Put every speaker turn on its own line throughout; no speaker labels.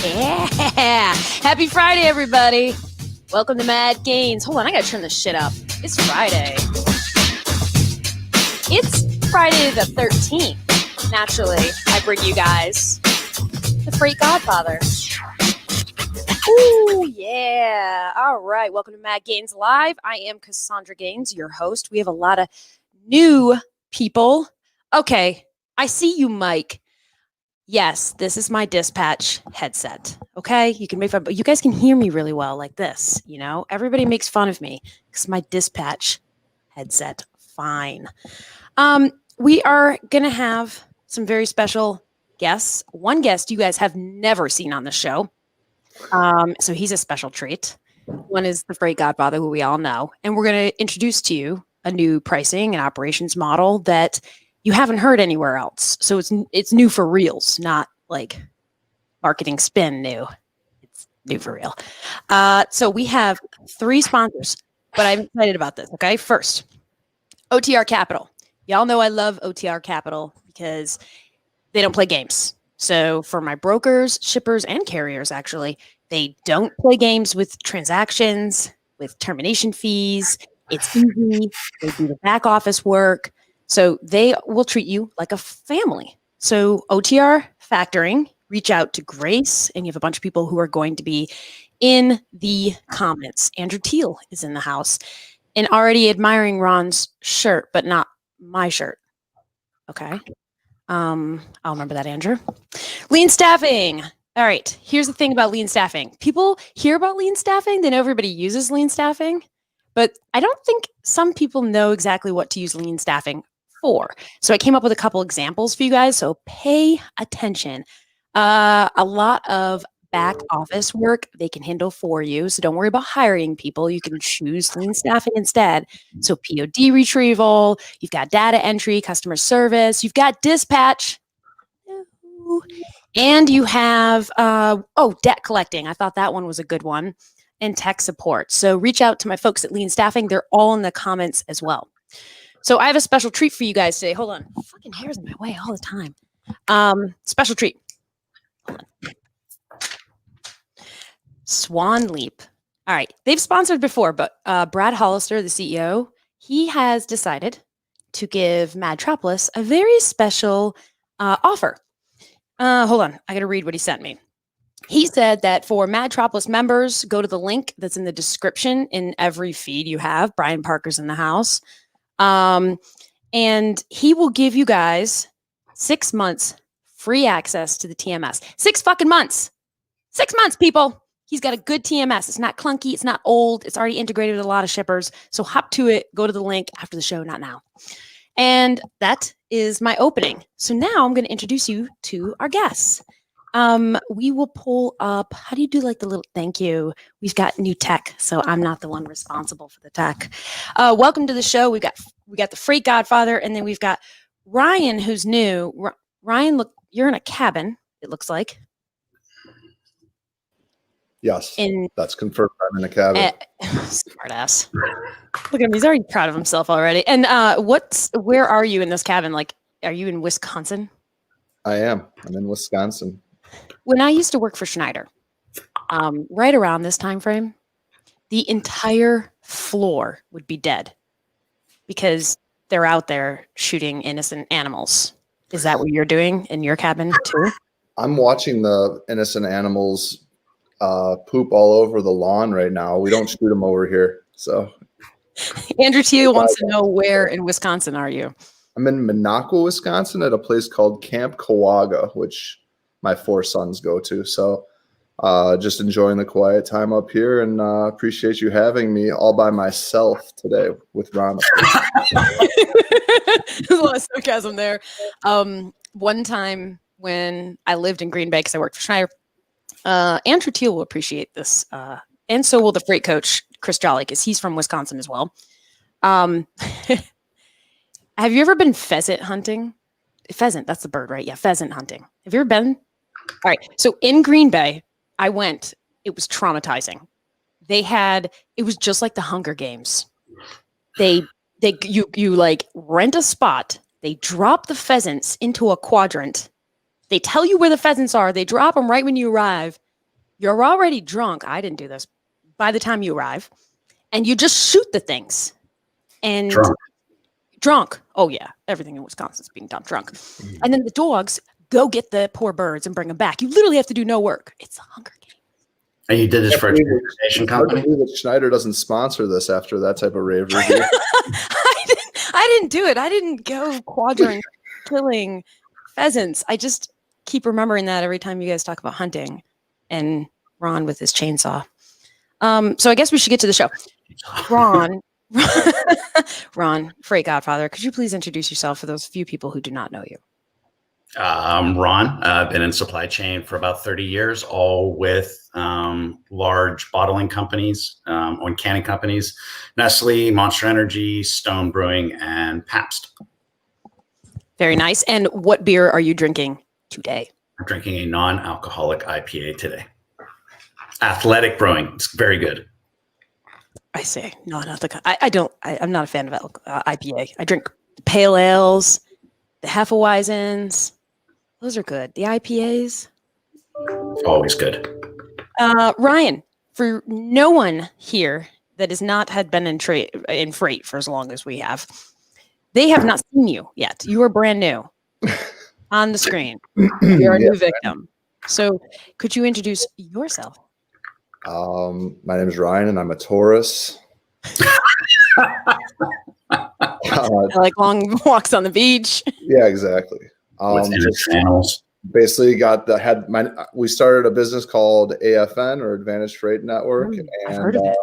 Yeah! Happy Friday, everybody. Welcome to Mad Gains. Hold on, I gotta turn this shit up. It's Friday. It's Friday the 13th. Naturally, I bring you guys the Freight Godfather. Ooh, yeah. All right, welcome to Mad Gains Live. I am Cassandra Gaines, your host. We have a lot of new people. Okay, I see you, Mike. Yes, this is my dispatch headset. Okay, you can make fun, but you guys can hear me really well like this. You know, everybody makes fun of me because my dispatch headset. Fine. We are gonna have some very special guests. One guest you guys have never seen on the show. So he's a special treat. One is the Freight Godfather, who we all know, and we're gonna introduce to you a new pricing and operations model that you haven't heard anywhere else. So it's new for reals, not like marketing spin new. It's new for real. So we have 3 sponsors, but I'm excited about this. Okay, first, OTR Capital. Y'all know I love OTR Capital because they don't play games. So for my brokers, shippers, and carriers, actually, they don't play games with transactions, with termination fees. It's easy. They do the back office work. So they will treat you like a family. So OTR Factoring, reach out to Grace, and you have a bunch of people who are going to be in the comments. Andrew Teal is in the house and already admiring Ron's shirt, but not my shirt. Okay. I'll remember that, Andrew. Lean staffing. All right. Here's the thing about lean staffing. People hear about lean staffing. They know everybody uses lean staffing, but I don't think some people know exactly what to use lean staffing for. So I came up with a couple examples for you guys. So pay attention. A lot of back office work they can handle for you. So don't worry about hiring people. You can choose lean staffing instead. So POD retrieval, you've got data entry, customer service, you've got dispatch, and you have, debt collecting. I thought that one was a good one, and tech support. So reach out to my folks at Lean Staffing. They're all in the comments as well. So I have a special treat for you guys today. Hold on. Fucking hair's in my way all the time. Special treat. Swan Leap. All right. They've sponsored before, but Brad Hollister, the CEO, he has decided to give Madtropolis a very special offer. Hold on. I got to read what he sent me. He said that for Madtropolis members, go to the link that's in the description in every feed you have. Brian Parker's in the house. And he will give you guys 6 months free access to the TMS. 6 fucking months. 6 months, people. He's got a good TMS. It's not clunky. It's not old. It's already integrated with a lot of shippers. So hop to it. Go to the link after the show, not now. And that is my opening. So now I'm going to introduce you to our guests. We will pull up, how do you do like the little thank you? We've got new tech, so I'm not the one responsible for the tech. Welcome to the show. We got the Freight Godfather, and then we've got Ryan, who's new. Ryan, look, you're in a cabin, it looks like.
Yes, that's confirmed. I'm in a cabin.
Smart ass. Look at him. He's already proud of himself already. And where are you in this cabin? Like, are you in Wisconsin?
I am. I'm in Wisconsin.
When I used to work for Schneider, right around this time frame, the entire floor would be dead because they're out there shooting innocent animals. Is that what you're doing in your cabin too?
I'm watching the innocent animals poop all over the lawn right now. We don't shoot them over here. So
Andrew T wants to know, where in Wisconsin are you?
I'm in Minocqua, Wisconsin at a place called Camp Kawaga, which my 4 sons go to. So just enjoying the quiet time up here, and appreciate you having me all by myself today with Rana.
There's a lot of sarcasm there. One time when I lived in Green Bay, because I worked for Schneider, Andrew Teal will appreciate this, and so will the freight coach, Chris Jolly, because he's from Wisconsin as well. Have you ever been pheasant hunting? Pheasant, that's the bird, right? Yeah, pheasant hunting. Have you ever been? All right. So in Green Bay, I went. It was traumatizing. It was just like the Hunger Games. You like rent a spot. They drop the pheasants into a quadrant, They tell you where the pheasants are. They drop them right when you arrive. You're already drunk. I didn't do this. By the time you arrive, and you just shoot the things. And drunk. Oh yeah, everything in Wisconsin is being done drunk. And then the dogs go get the poor birds and bring them back. You literally have to do no work. It's a Hunger Game.
And you did this for a transportation company?
Schneider doesn't sponsor this after that type of rave review.
I didn't do it. I didn't go quadrant killing pheasants. I just keep remembering that every time you guys talk about hunting and Ron with his chainsaw. So I guess we should get to the show. Ron, Freight Godfather, could you please introduce yourself for those few people who do not know you?
I'm Ron. I've been in supply chain for about 30 years, all with large bottling companies, or canning companies, Nestle, Monster Energy, Stone Brewing, and Pabst.
Very nice. And what beer are you drinking today?
I'm drinking a non-alcoholic IPA today. Athletic Brewing. It's very good.
I say no, not the. I'm not a fan of IPA. I drink pale ales, the Hefeweizens. Those are good. The IPAs,
always good.
Ryan, for no one here that has not had been in freight for as long as we have, they have not seen you yet. You are brand new on the screen. You're a new victim. So, could you introduce yourself?
My name is Ryan, and I'm a Taurus.
I like long walks on the beach.
Yeah, exactly.
Animals.
Basically, we started a business called AFN, or Advantage Freight Network,
I've heard of it.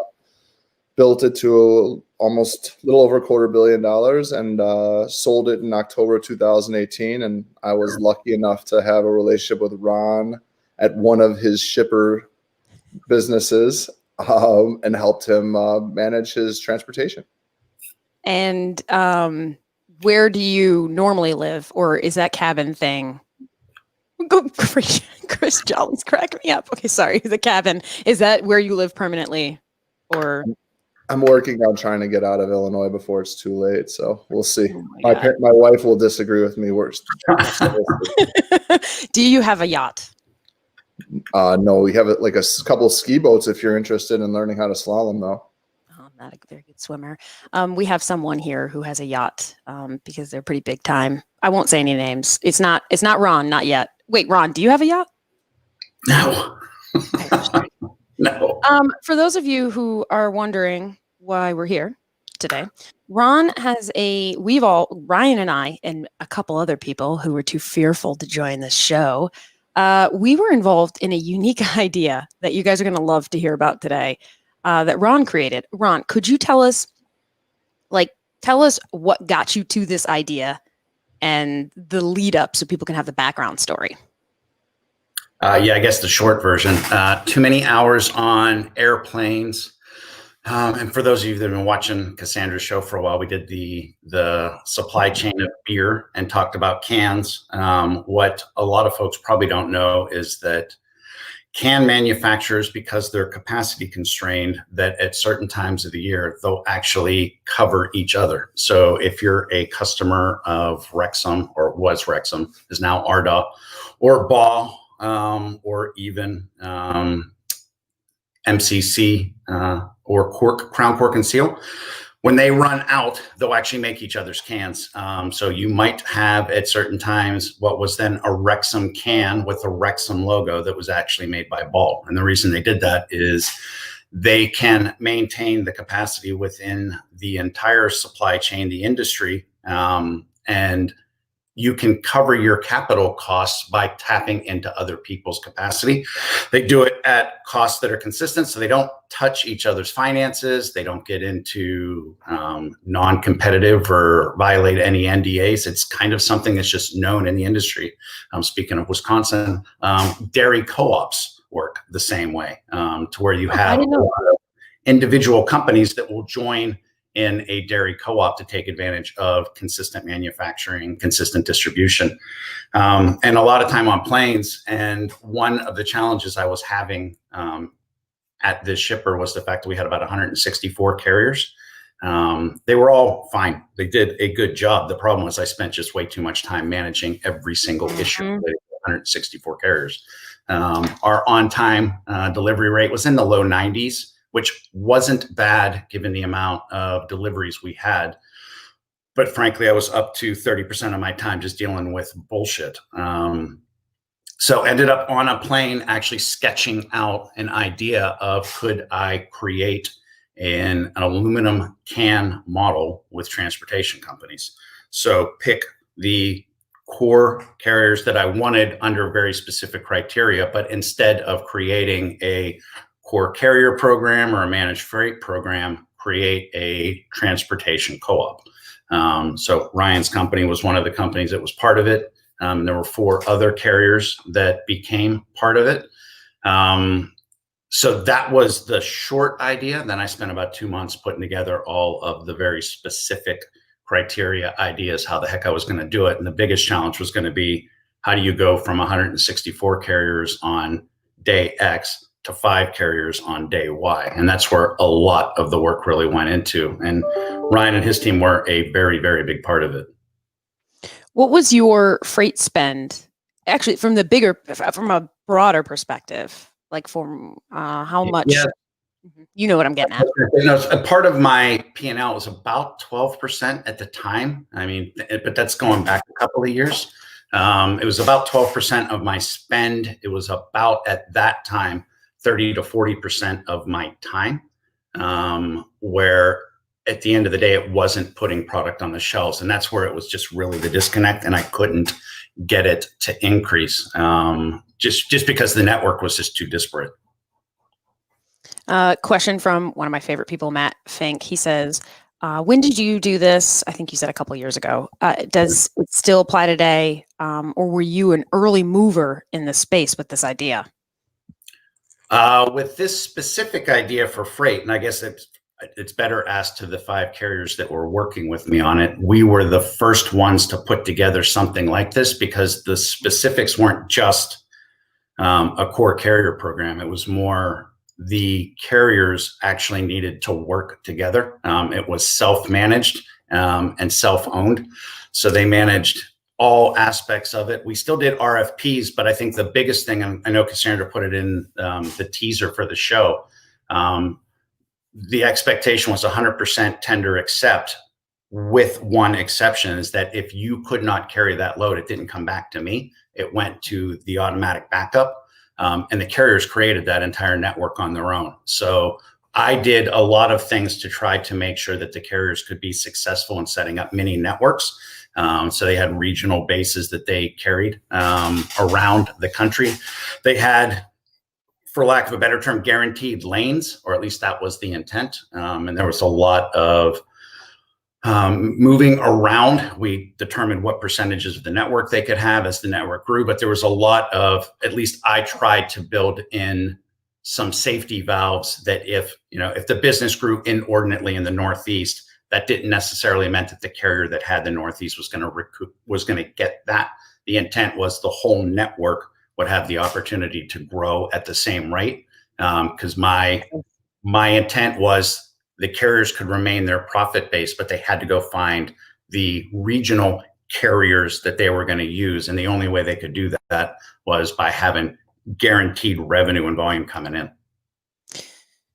Built it to almost a little over $250 million, and sold it in October 2018. And I was lucky enough to have a relationship with Ron at one of his shipper businesses, and helped him manage his transportation.
And where do you normally live, or is that cabin thing? Chris Jolly's cracking me up. Okay, sorry. The cabin, is that where you live permanently, or?
I'm working on trying to get out of Illinois before it's too late, so we'll see.
Oh
my wife will disagree with me worse.
Do you have a yacht?
No, we have like a couple of ski boats if you're interested in learning how to slalom, though.
Oh, I'm not a very good swimmer. We have someone here who has a yacht because they're pretty big time. I won't say any names. It's not Ron, not yet. Wait, Ron, do you have a yacht?
No. No.
For those of you who are wondering why we're here today, Ron has Ryan and I and a couple other people who were too fearful to join the show. We were involved in a unique idea that you guys are going to love to hear about today, that Ron created. Ron, could you tell us what got you to this idea and the lead up so people can have the background story?
Yeah, I guess the short version, too many hours on airplanes. And for those of you that have been watching Cassandra's show for a while, we did the supply chain of beer and talked about cans. What a lot of folks probably don't know is that can manufacturers, because they're capacity constrained, that at certain times of the year, they'll actually cover each other. So if you're a customer of Wrexham, or was Wrexham, is now Ardagh, or Ball, or even MCC, or Crown Cork and Seal, when they run out, they'll actually make each other's cans. So you might have at certain times what was then a Wrexham can with a Wrexham logo that was actually made by Ball. And the reason they did that is they can maintain the capacity within the entire supply chain, the industry, and you can cover your capital costs by tapping into other people's capacity. They do it at costs that are consistent, so they don't touch each other's finances. They don't get into non-competitive or violate any NDAs. It's kind of something that's just known in the industry. Speaking of Wisconsin, dairy co-ops work the same way, to where you have individual companies that will join in a dairy co-op to take advantage of consistent manufacturing, consistent distribution. And a lot of time on planes. And one of the challenges I was having at this shipper was the fact that we had about 164 carriers. They were all fine. They did a good job. The problem was I spent just way too much time managing every single issue related to 164 carriers. Our on-time delivery rate was in the low 90s, which wasn't bad given the amount of deliveries we had. But frankly, I was up to 30% of my time just dealing with bullshit. So ended up on a plane actually sketching out an idea of could I create an aluminum can model with transportation companies. So pick the core carriers that I wanted under very specific criteria, but instead of creating a core carrier program or a managed freight program, create a transportation co-op. So Ryan's company was one of the companies that was part of it. There were 4 other carriers that became part of it. So that was the short idea. Then I spent about 2 months putting together all of the very specific criteria ideas, how the heck I was going to do it. And the biggest challenge was going to be, how do you go from 164 carriers on day X to 5 carriers on day Y? And that's where a lot of the work really went into. And Ryan and his team were a very, very big part of it.
What was your freight spend? Actually, from a broader perspective, like from how much?
Yeah.
You know what I'm getting at.
A part of my P&L was about 12% at the time. I mean, but that's going back a couple of years. It was about 12% of my spend. It was about, at that time, 30 to 40% of my time, where at the end of the day, it wasn't putting product on the shelves. And that's where it was just really the disconnect. And I couldn't get it to increase just because the network was just too disparate.
Question from one of my favorite people, Matt Fink. He says, when did you do this? I think you said a couple of years ago. Does it still apply today? Or were you an early mover in the space with this idea?
With this specific idea for freight, and I guess it's better asked to the 5 carriers that were working with me on it. We were the first ones to put together something like this because the specifics weren't just a core carrier program. It was more the carriers actually needed to work together. It was self-managed and self-owned. So they managed all aspects of it. We still did RFPs, but I think the biggest thing, and I know Cassandra put it in the teaser for the show, the expectation was 100% tender accept, with one exception, is that if you could not carry that load, it didn't come back to me. It went to the automatic backup, and the carriers created that entire network on their own. So I did a lot of things to try to make sure that the carriers could be successful in setting up mini networks. So they had regional bases that they carried around the country. They had, for lack of a better term, guaranteed lanes, or at least that was the intent. And there was a lot of moving around. We determined what percentages of the network they could have as the network grew, but there was a lot of, at least I tried to build in some safety valves that if the business grew inordinately in the Northeast, that didn't necessarily meant that the carrier that had the Northeast was going to get that. The intent was the whole network would have the opportunity to grow at the same rate. Because my intent was the carriers could remain their profit base, but they had to go find the regional carriers that they were going to use. And the only way they could do that was by having guaranteed revenue and volume coming in.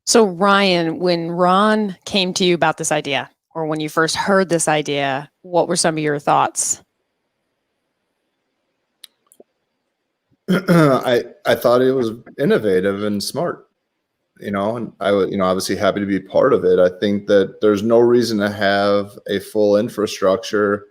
So Ryan, when Ron came to you about this idea, or when you first heard this idea, what were some of your thoughts?
I thought it was innovative and smart, and I was, obviously happy to be part of it. I think that there's no reason to have a full infrastructure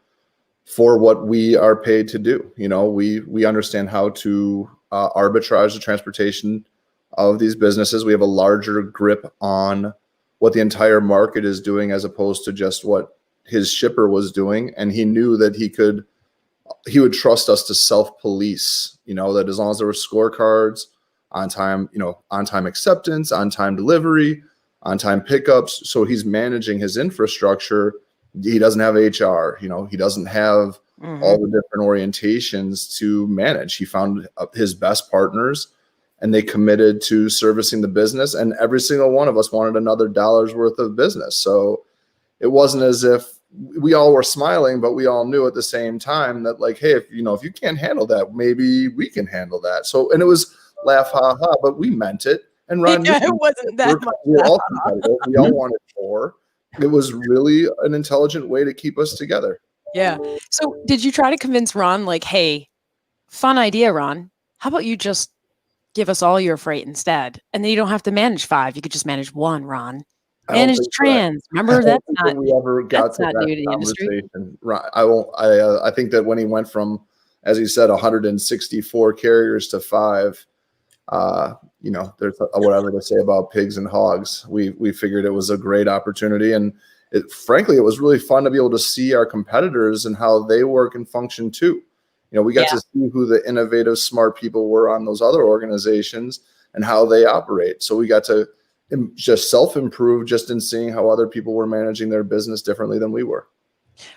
for what we are paid to do. We understand how to arbitrage the transportation of these businesses. We have a larger grip on what the entire market is doing as opposed to just what his shipper was doing. And he knew that he would trust us to self-police, that as long as there were scorecards, on time acceptance, on time delivery, on time pickups. So he's managing his infrastructure. He doesn't have HR, he doesn't have all the different orientations to manage. He found his best partners and they committed to servicing the business. And every single one of us wanted another dollar's worth of business. So it wasn't as if we all were smiling, but we all knew at the same time that like, hey, if you can't handle that, maybe we can handle that. So, and it was laugh, ha, ha, but we meant it. And Ron,
Yeah, it wasn't that much.
we're all competitive. We all wanted more. It was really an intelligent way to keep us together.
Yeah. So did you try to convince Ron, like, hey, fun idea, Ron, how about you just give us all your freight instead? And then you don't have to manage 5. You could just manage 1, Ron. Manage trans. Remember, that's not
we ever got to
not new to
that
the industry.
conversation. I think that when he went from, as he said, 164 carriers to 5, there's whatever to say about pigs and hogs. We figured it was a great opportunity, and frankly, it was really fun to be able to see our competitors and how they work and function too. We got to see who the innovative, smart people were on those other organizations and how they operate. So we got to just self-improve just in seeing how other people were managing their business differently than we were.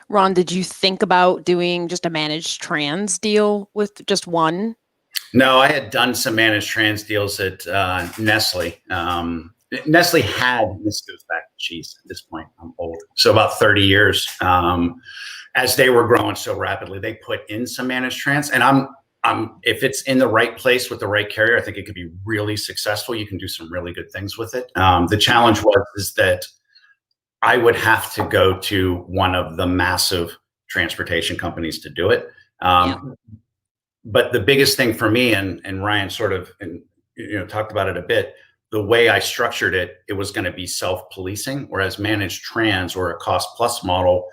Ron, did you think about doing just a managed trans deal with just one?
No, I had done some managed trans deals at Nestle. Nestle had, this goes back, geez, at this point, I'm old. So about 30 years. As they were growing so rapidly, they put in some managed trans. And if it's in the right place with the right carrier, I think it could be really successful. You can do some really good things with it. The challenge is that I would have to go to one of the massive transportation companies to do it. But the biggest thing for me, and Ryan sort of talked about it a bit, the way I structured it, it was going to be self-policing, whereas managed trans or a cost plus model,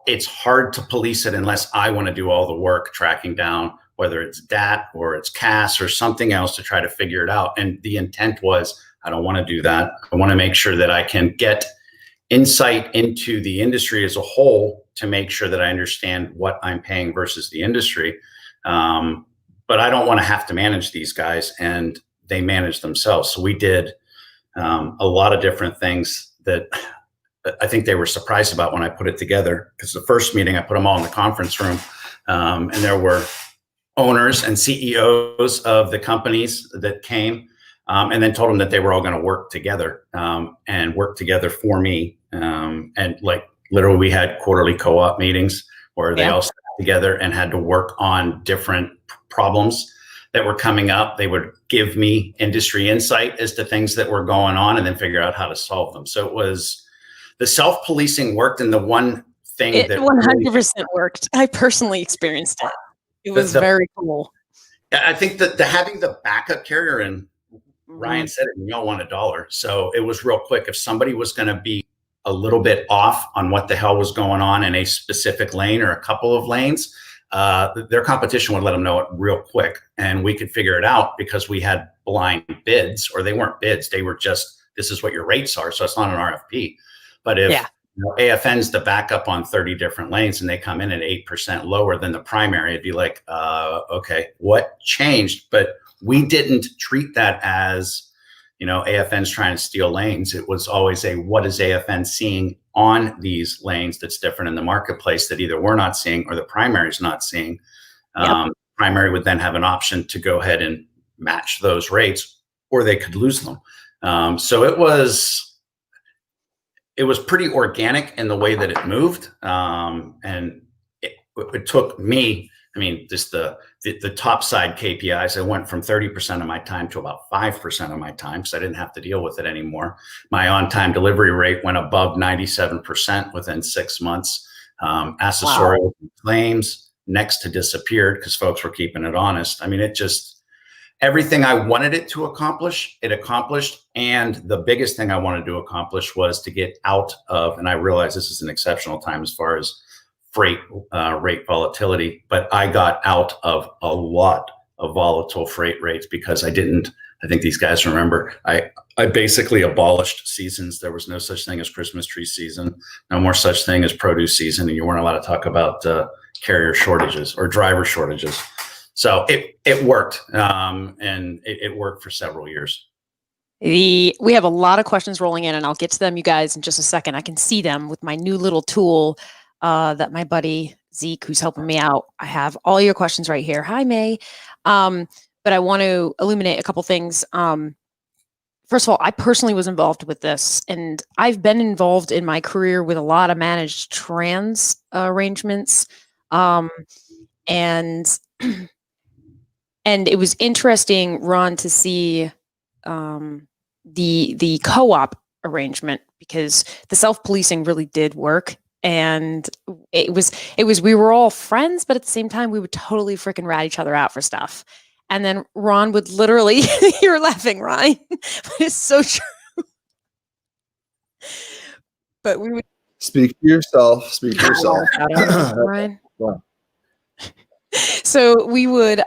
it's hard to police it unless I want to do all the work tracking down, whether it's DAT or it's CAS or something else to try to figure it out. And the intent was, I don't want to do that. I want to make sure that I can get insight into the industry as a whole to make sure that I understand what I'm paying versus the industry. But I don't want to have to manage these guys, and they manage themselves. So we did a lot of different things that I think they were surprised about when I put it together, because the first meeting I put them all in the conference room, and there were owners and CEOs of the companies that came, and then told them that they were all going to work together and work together for me. And like literally we had quarterly co-op meetings where they all sat together and had to work on different problems that were coming up. They would give me industry insight as to things that were going on and then figure out how to solve them. So it was, the self-policing worked, and the one thing
it
that
100% worked. I personally experienced it. It was very cool.
I think that having the backup carrier, and Ryan said it, we all want $1. So it was real quick. If somebody was going to be a little bit off on what the hell was going on in a specific lane or a couple of lanes, their competition would let them know it real quick. And we could figure it out because we had blind bids, or they weren't bids. They were just, this is what your rates are. So it's not an RFP. But if AFN's the backup on 30 different lanes and they come in at 8% lower than the primary, it'd be like, okay, what changed? But we didn't treat that as, AFN's trying to steal lanes. It was always what is AFN seeing on these lanes that's different in the marketplace that either we're not seeing or the primary's not seeing. Primary would then have an option to go ahead and match those rates, or they could lose them. So it was pretty organic in the way that it moved. And it took me, just the top side KPIs, I went from 30% of my time to about 5% of my time, because I didn't have to deal with it anymore. My on-time delivery rate went above 97% within 6 months. Accessorial claims next to disappeared because folks were keeping it honest. Everything I wanted it to accomplish, it accomplished. And the biggest thing I wanted to accomplish was to get out of, and I realize this is an exceptional time as far as freight rate volatility, but I got out of a lot of volatile freight rates because I think these guys remember, I basically abolished seasons. There was no such thing as Christmas tree season, no more such thing as produce season, and you weren't allowed to talk about carrier shortages or driver shortages. So it worked, and it worked for several years.
We have a lot of questions rolling in, and I'll get to them, you guys, in just a second. I can see them with my new little tool that my buddy Zeke, who's helping me out. I have all your questions right here. Hi, May. But I want to illuminate a couple things. first of all, I personally was involved with this, and I've been involved in my career with a lot of managed trans arrangements. And and it was interesting, Ron, to see the co-op arrangement, because the self-policing really did work. And it was we were all friends, but at the same time we would totally freaking rat each other out for stuff. And then Ron would literally, you're laughing, Ryan, but it's so true. But we would
Speak for yourself. Speak for yourself.
Ryan. So we would,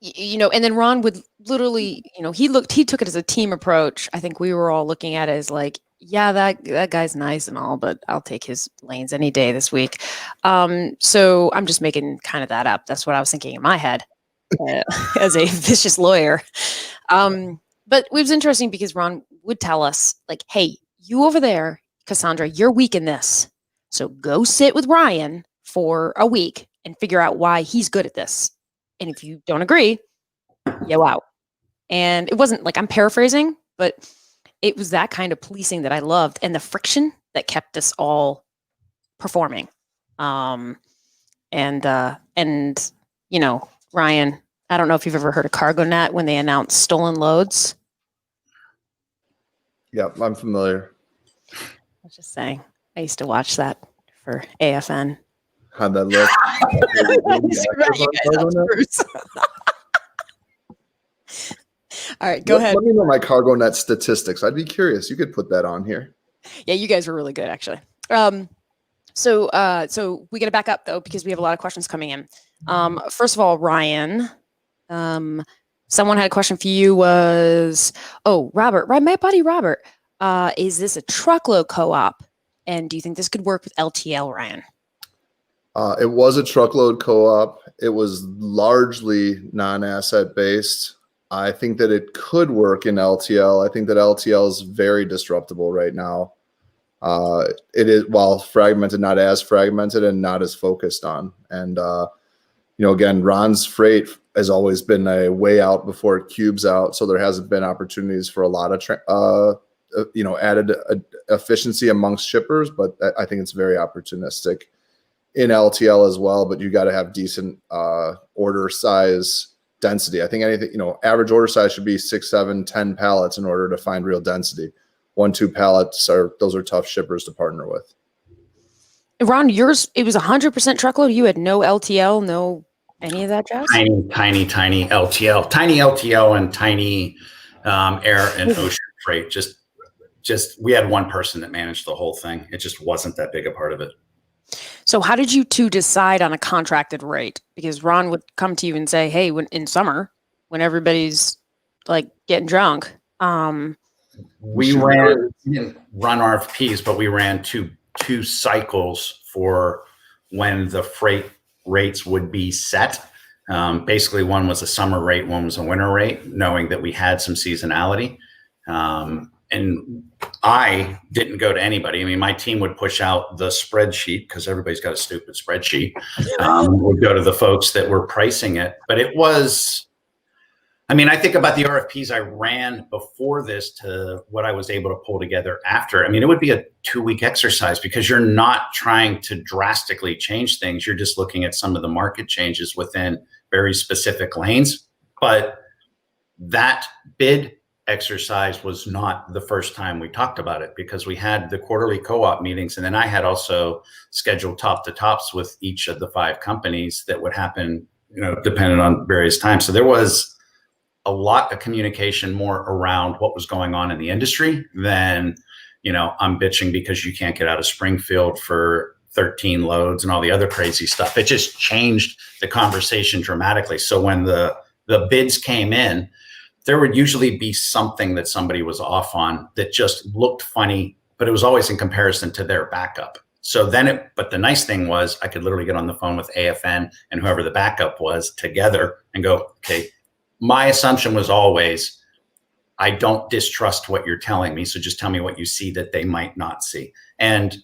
you know, and then Ron would literally, you know, he took it as a team approach. I think we were all looking at it as like, yeah, that guy's nice and all, but I'll take his lanes any day this week. So I'm just making kind of that up. That's what I was thinking in my head as a vicious lawyer. But it was interesting because Ron would tell us like, hey, you over there, Cassandra, you're weak in this. So go sit with Ryan for a week and figure out why he's good at this. And if you don't agree, yo out. And it wasn't like, I'm paraphrasing, but it was that kind of policing that I loved, and the friction that kept us all performing. And you know, Ryan, I don't know if you've ever heard of CargoNet when they announced stolen loads.
Yep, I'm familiar.
I was just saying, I used to watch that for AFN.
How'd that look?
All right, go ahead.
Let me know my CargoNet statistics. I'd be curious. You could put that on here.
Yeah, you guys were really good, actually. So we got to back up though, because we have a lot of questions coming in. First of all, Ryan, someone had a question for you. Robert, right? My buddy Robert. Is this a truckload co-op? And do you think this could work with LTL, Ryan?
It was a truckload co-op. It was largely non-asset based. I think that it could work in LTL. I think that LTL is very disruptible right now. It is, while fragmented, not as fragmented and not as focused on. And, you know, again, Ron's freight has always been a way out before it cubes out. So there hasn't been opportunities for a lot of, added efficiency amongst shippers, but I think it's very opportunistic in LTL as well. But you got to have decent order size density. I think anything, you know, average order size should be 6, 7, 10 pallets in order to find real density. 1, 2 pallets those are tough shippers to partner with.
Ron, yours, it was 100% truckload. You had no LTL, no any of that, Jazz?
Tiny LTL and tiny air and ocean freight. Just we had one person that managed the whole thing. It just wasn't that big a part of it.
So how did you two decide on a contracted rate? Because Ron would come to you and say, hey, in summer, when everybody's like getting drunk,
we didn't run RFPs, but we ran two cycles for when the freight rates would be set. Basically, one was a summer rate, one was a winter rate, knowing that we had some seasonality. And I didn't go to anybody. I mean, my team would push out the spreadsheet because everybody's got a stupid spreadsheet. We'd go to the folks that were pricing it. But it was, I mean, I think about the RFPs I ran before this to what I was able to pull together after. I mean, it would be a 2-week exercise because you're not trying to drastically change things. You're just looking at some of the market changes within very specific lanes. But that bid exercise was not the first time we talked about it, because we had the quarterly co-op meetings, and then I had also scheduled top to tops with each of the 5 companies that would happen, you know, depending on various times. So there was a lot of communication more around what was going on in the industry than, you know, I'm bitching because you can't get out of Springfield for 13 loads and all the other crazy stuff. It just changed the conversation dramatically. So when the bids came in, there would usually be something that somebody was off on that just looked funny, but it was always in comparison to their backup. So then but the nice thing was I could literally get on the phone with AFN and whoever the backup was together and go, okay, my assumption was always, I don't distrust what you're telling me. So just tell me what you see that they might not see. And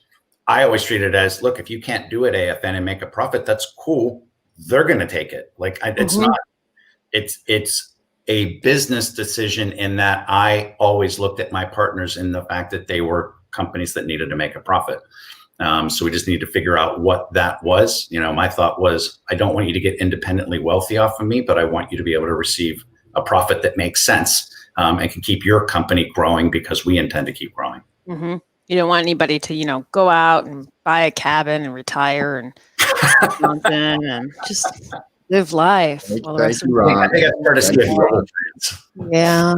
I always treat it as, look, if you can't do it AFN and make a profit, that's cool. They're going to take it. Like it's not, a business decision in that I always looked at my partners in the fact that they were companies that needed to make a profit. So we just need to figure out what that was. My thought was, I don't want you to get independently wealthy off of me, but I want you to be able to receive a profit that makes sense and can keep your company growing because we intend to keep growing.
Mm-hmm. You don't want anybody to, go out and buy a cabin and retire and something and just live life.
Thank you, Ron.
I think I started skipping GlobalTranz.
Yeah.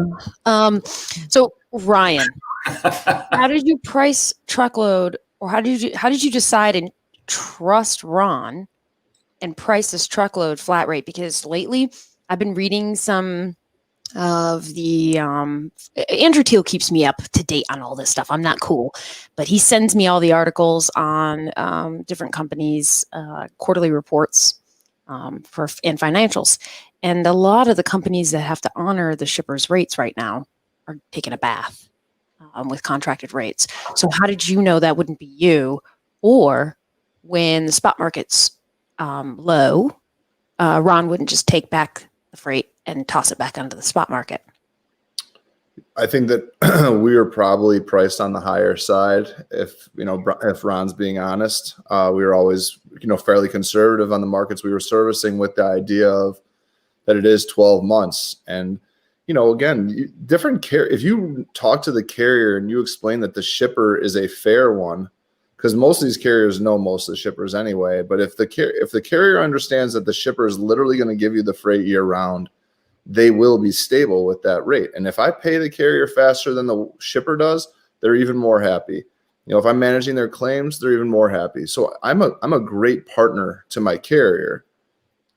So Ryan, how did you price truckload, or how did you decide and trust Ron and price this truckload flat rate? Because lately I've been reading some of the Andrew Teal keeps me up to date on all this stuff. I'm not cool, but he sends me all the articles on different companies' quarterly reports and financials. And a lot of the companies that have to honor the shippers' rates right now are taking a bath with contracted rates. So how did you know that wouldn't be you? Or when the spot market's low, Ron wouldn't just take back the freight and toss it back onto the spot market?
I think that we were probably priced on the higher side. If Ron's being honest, we were always, fairly conservative on the markets we were servicing, with the idea of that it is 12 months. And, again, if you talk to the carrier and you explain that the shipper is a fair one, because most of these carriers know most of the shippers anyway, but if the carrier understands that the shipper is literally going to give you the freight year round, they will be stable with that rate. And if I pay the carrier faster than the shipper does, they're even more happy. If I'm managing their claims, they're even more happy. So I'm a great partner to my carrier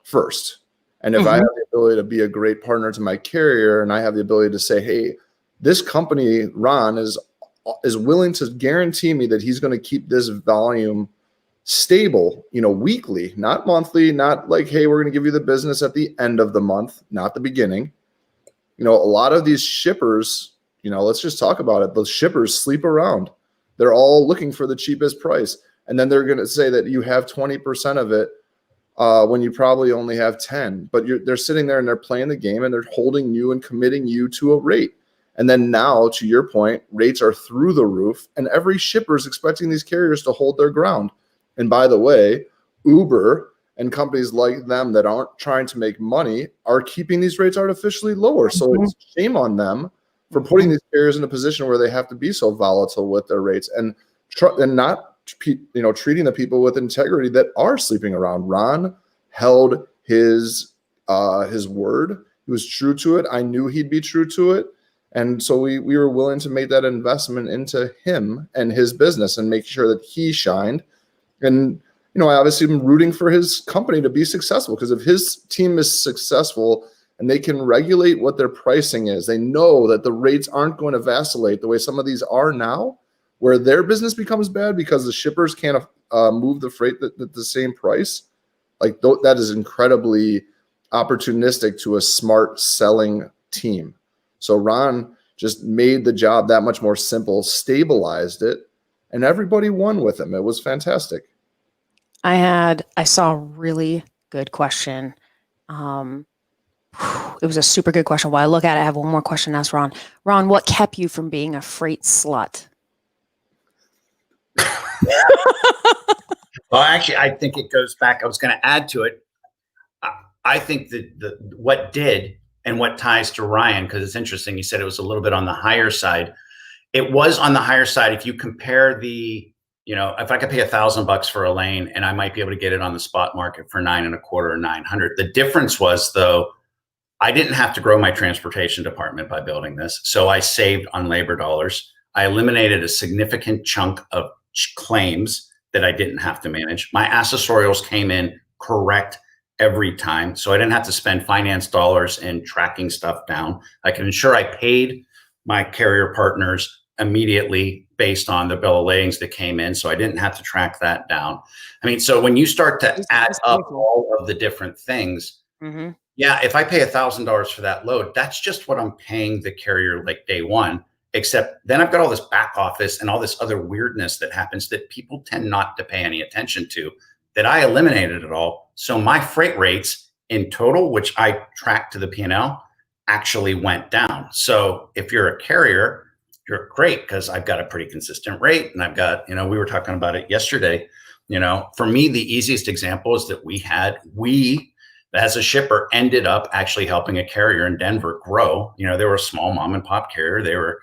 first. And if I have the ability to be a great partner to my carrier, and I have the ability to say, hey, this company, Ron, is willing to guarantee me that he's going to keep this volume stable, weekly, not monthly, not like, hey, we're going to give you the business at the end of the month, not the beginning. A lot of these shippers, let's just talk about it. Those shippers sleep around. They're all looking for the cheapest price. And then they're going to say that you have 20% of it when you probably only have 10, but they're sitting there and they're playing the game and they're holding you and committing you to a rate. And then now, to your point, rates are through the roof, and every shipper is expecting these carriers to hold their ground. And by the way, Uber and companies like them that aren't trying to make money are keeping these rates artificially lower. So it's shame on them for putting these carriers in a position where they have to be so volatile with their rates and not treating the people with integrity that are sleeping around. Ron held his word. He was true to it. I knew he'd be true to it. And so we were willing to make that investment into him and his business and make sure that he shined. And, I obviously am rooting for his company to be successful, because if his team is successful and they can regulate what their pricing is, they know that the rates aren't going to vacillate the way some of these are now, where their business becomes bad because the shippers can't move the freight at the same price. Like that is incredibly opportunistic to a smart selling team. So Ron just made the job that much more simple, stabilized it, and everybody won with him. It was fantastic.
I saw a really good question. It was a super good question. While I look at it, I have one more question to ask Ron. Ron, what kept you from being a freight slut?
Well, actually, I think it goes back. I was going to add to it. I think that what did and what ties to Ryan, because it's interesting, he said it was a little bit on the higher side. It was on the higher side. If you compare if I could pay $1,000 for a lane and I might be able to get it on the spot market for $9.25 or $900. The difference was, though, I didn't have to grow my transportation department by building this. So I saved on labor dollars. I eliminated a significant chunk of claims that I didn't have to manage. My accessorials came in correct every time. So I didn't have to spend finance dollars in tracking stuff down. I can ensure I paid my carrier partners immediately based on the bill of ladings that came in. So I didn't have to track that down. I mean, so when you start to add up all of the different things, yeah, if I pay $1,000 for that load, that's just what I'm paying the carrier like day one, except then I've got all this back office and all this other weirdness that happens that people tend not to pay any attention to, that I eliminated it all. So my freight rates in total, which I track to the P&L, actually went down. So if you're a carrier, you're great because I've got a pretty consistent rate, and I've got, we were talking about it yesterday. For me, the easiest example is that we as a shipper ended up actually helping a carrier in Denver grow. They were a small mom and pop carrier. They were,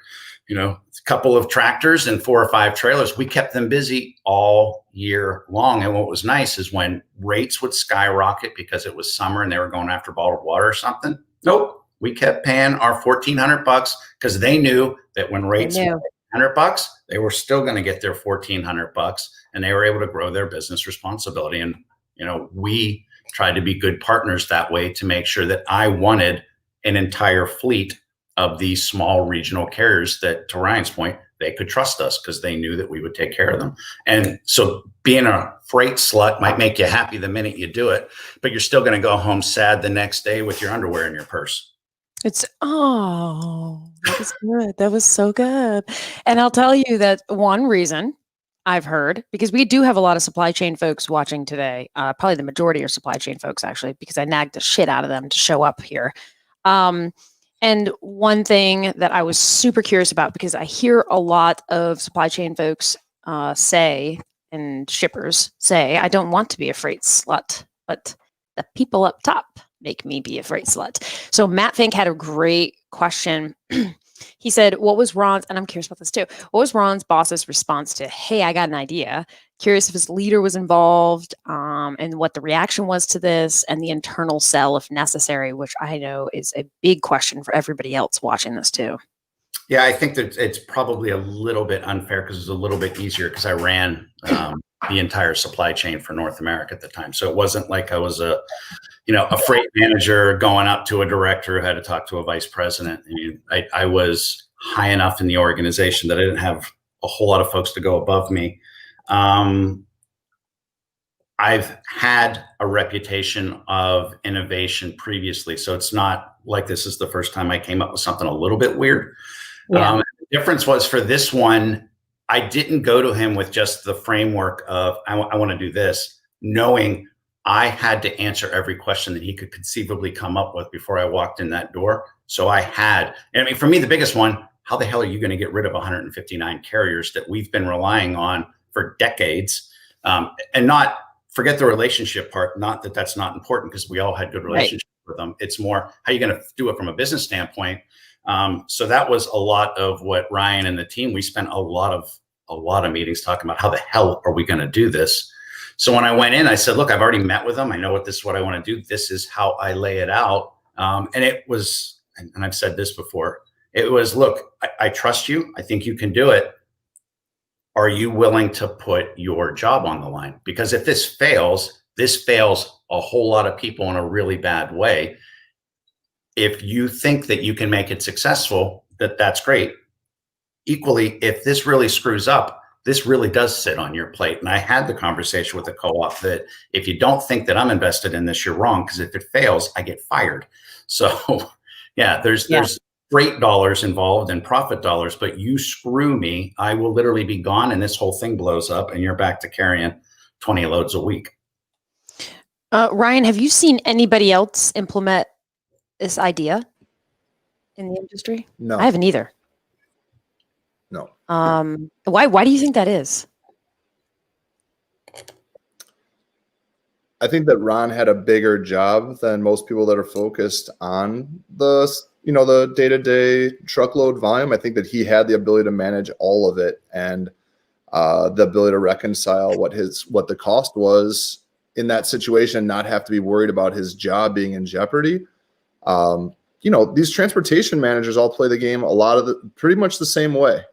a couple of tractors and 4 or 5 trailers. We kept them busy all year long. And what was nice is when rates would skyrocket because it was summer and they were going after bottled water or something. Nope. We kept paying our $1,400 because they knew that when rates were $100, they were still going to get their $1,400, and they were able to grow their business responsibility. And, we tried to be good partners that way to make sure that I wanted an entire fleet of these small regional carriers that, to Ryan's point, they could trust us because they knew that we would take care of them. And so being a freight slut might make you happy the minute you do it, but you're still going to go home sad the next day with your underwear in your purse.
That was good. That was so good. And I'll tell you that one reason I've heard, because we do have a lot of supply chain folks watching today, probably the majority are supply chain folks actually, because I nagged the shit out of them to show up here. And one thing that I was super curious about, because I hear a lot of supply chain folks say, and shippers say, I don't want to be a freight slut, but the people up top make me be a freight slut. So Matt Fink had a great question. He said, what was Ron's, and I'm curious about this too, what was Ron's boss's response to, hey, I got an idea? Curious if his leader was involved, and what the reaction was to this, and the internal sell if necessary, which I know is a big question for everybody else watching this too.
Yeah, I think that it's probably a little bit unfair because it was a little bit easier because I ran the entire supply chain for North America at the time. So it wasn't like I was a freight manager going up to a director who had to talk to a vice president. I was high enough in the organization that I didn't have a whole lot of folks to go above me. I've had a reputation of innovation previously, so it's not like this is the first time I came up with something a little bit weird.
Yeah.
The difference was for this one, I didn't go to him with just the framework of, I want to do this, knowing I had to answer every question that he could conceivably come up with before I walked in that door. So for me, the biggest one, how the hell are you going to get rid of 159 carriers that we've been relying on for decades? And not forget the relationship part, not that that's not important because we all had good relationships with them. It's more, how are you going to do it from a business standpoint? So that was a lot of what Ryan and the team, we spent a lot of meetings talking about how the hell are we going to do this? So when I went in, I said, look, I've already met with them. I know this is what I want to do. This is how I lay it out. And it was, and I've said this before, it was, look, I trust you. I think you can do it. Are you willing to put your job on the line? Because if this fails a whole lot of people in a really bad way. If you think that you can make it successful, that's great. Equally, if this really screws up, this really does sit on your plate. And I had the conversation with the co-op that if you don't think that I'm invested in this, you're wrong. Because if it fails, I get fired. So yeah, there's freight dollars involved and profit dollars, but you screw me, I will literally be gone and this whole thing blows up and you're back to carrying 20 loads a week.
Ryan, have you seen anybody else implement this idea in the industry?
No,
I haven't either.
No.
Why do you think that is?
I think that Ron had a bigger job than most people that are focused on the day-to-day truckload volume. I think that he had the ability to manage all of it and the ability to reconcile what the cost was in that situation and not have to be worried about his job being in jeopardy. These transportation managers all play the game pretty much the same way.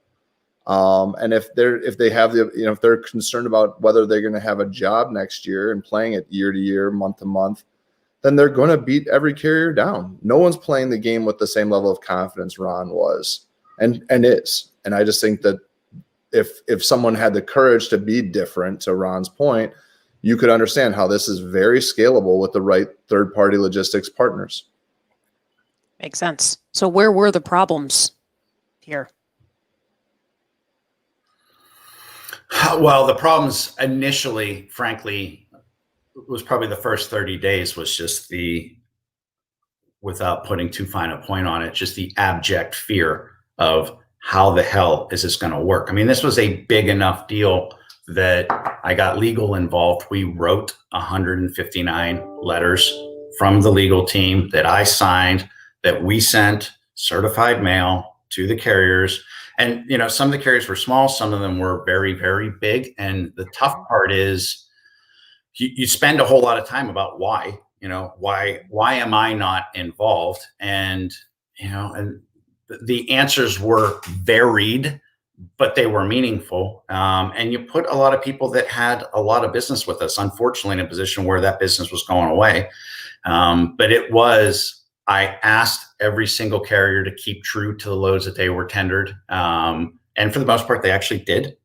And if they're concerned about whether they're going to have a job next year and playing it year to year, month to month, then they're going to beat every carrier down. No one's playing the game with the same level of confidence Ron was and is. And I just think that if someone had the courage to be different, to Ron's point, you could understand how this is very scalable with the right third-party logistics partners.
Makes sense. So where were the problems here?
Well, the problems initially, frankly, was probably the first 30 days was just the without putting too fine a point on it, just the abject fear of how the hell is this going to work? I mean, this was a big enough deal that I got legal involved. We wrote 159 letters from the legal team that I signed, that we sent certified mail to the carriers. And, you know, some of the carriers were small, some of them were very, very big. And the tough part is you spend a whole lot of time about why, you know, why am I not involved? And, you know, and the answers were varied, but they were meaningful. And you put a lot of people that had a lot of business with us, unfortunately, in a position where that business was going away. But it was, I asked every single carrier to keep true to the loads that they were tendered. And for the most part, they actually did,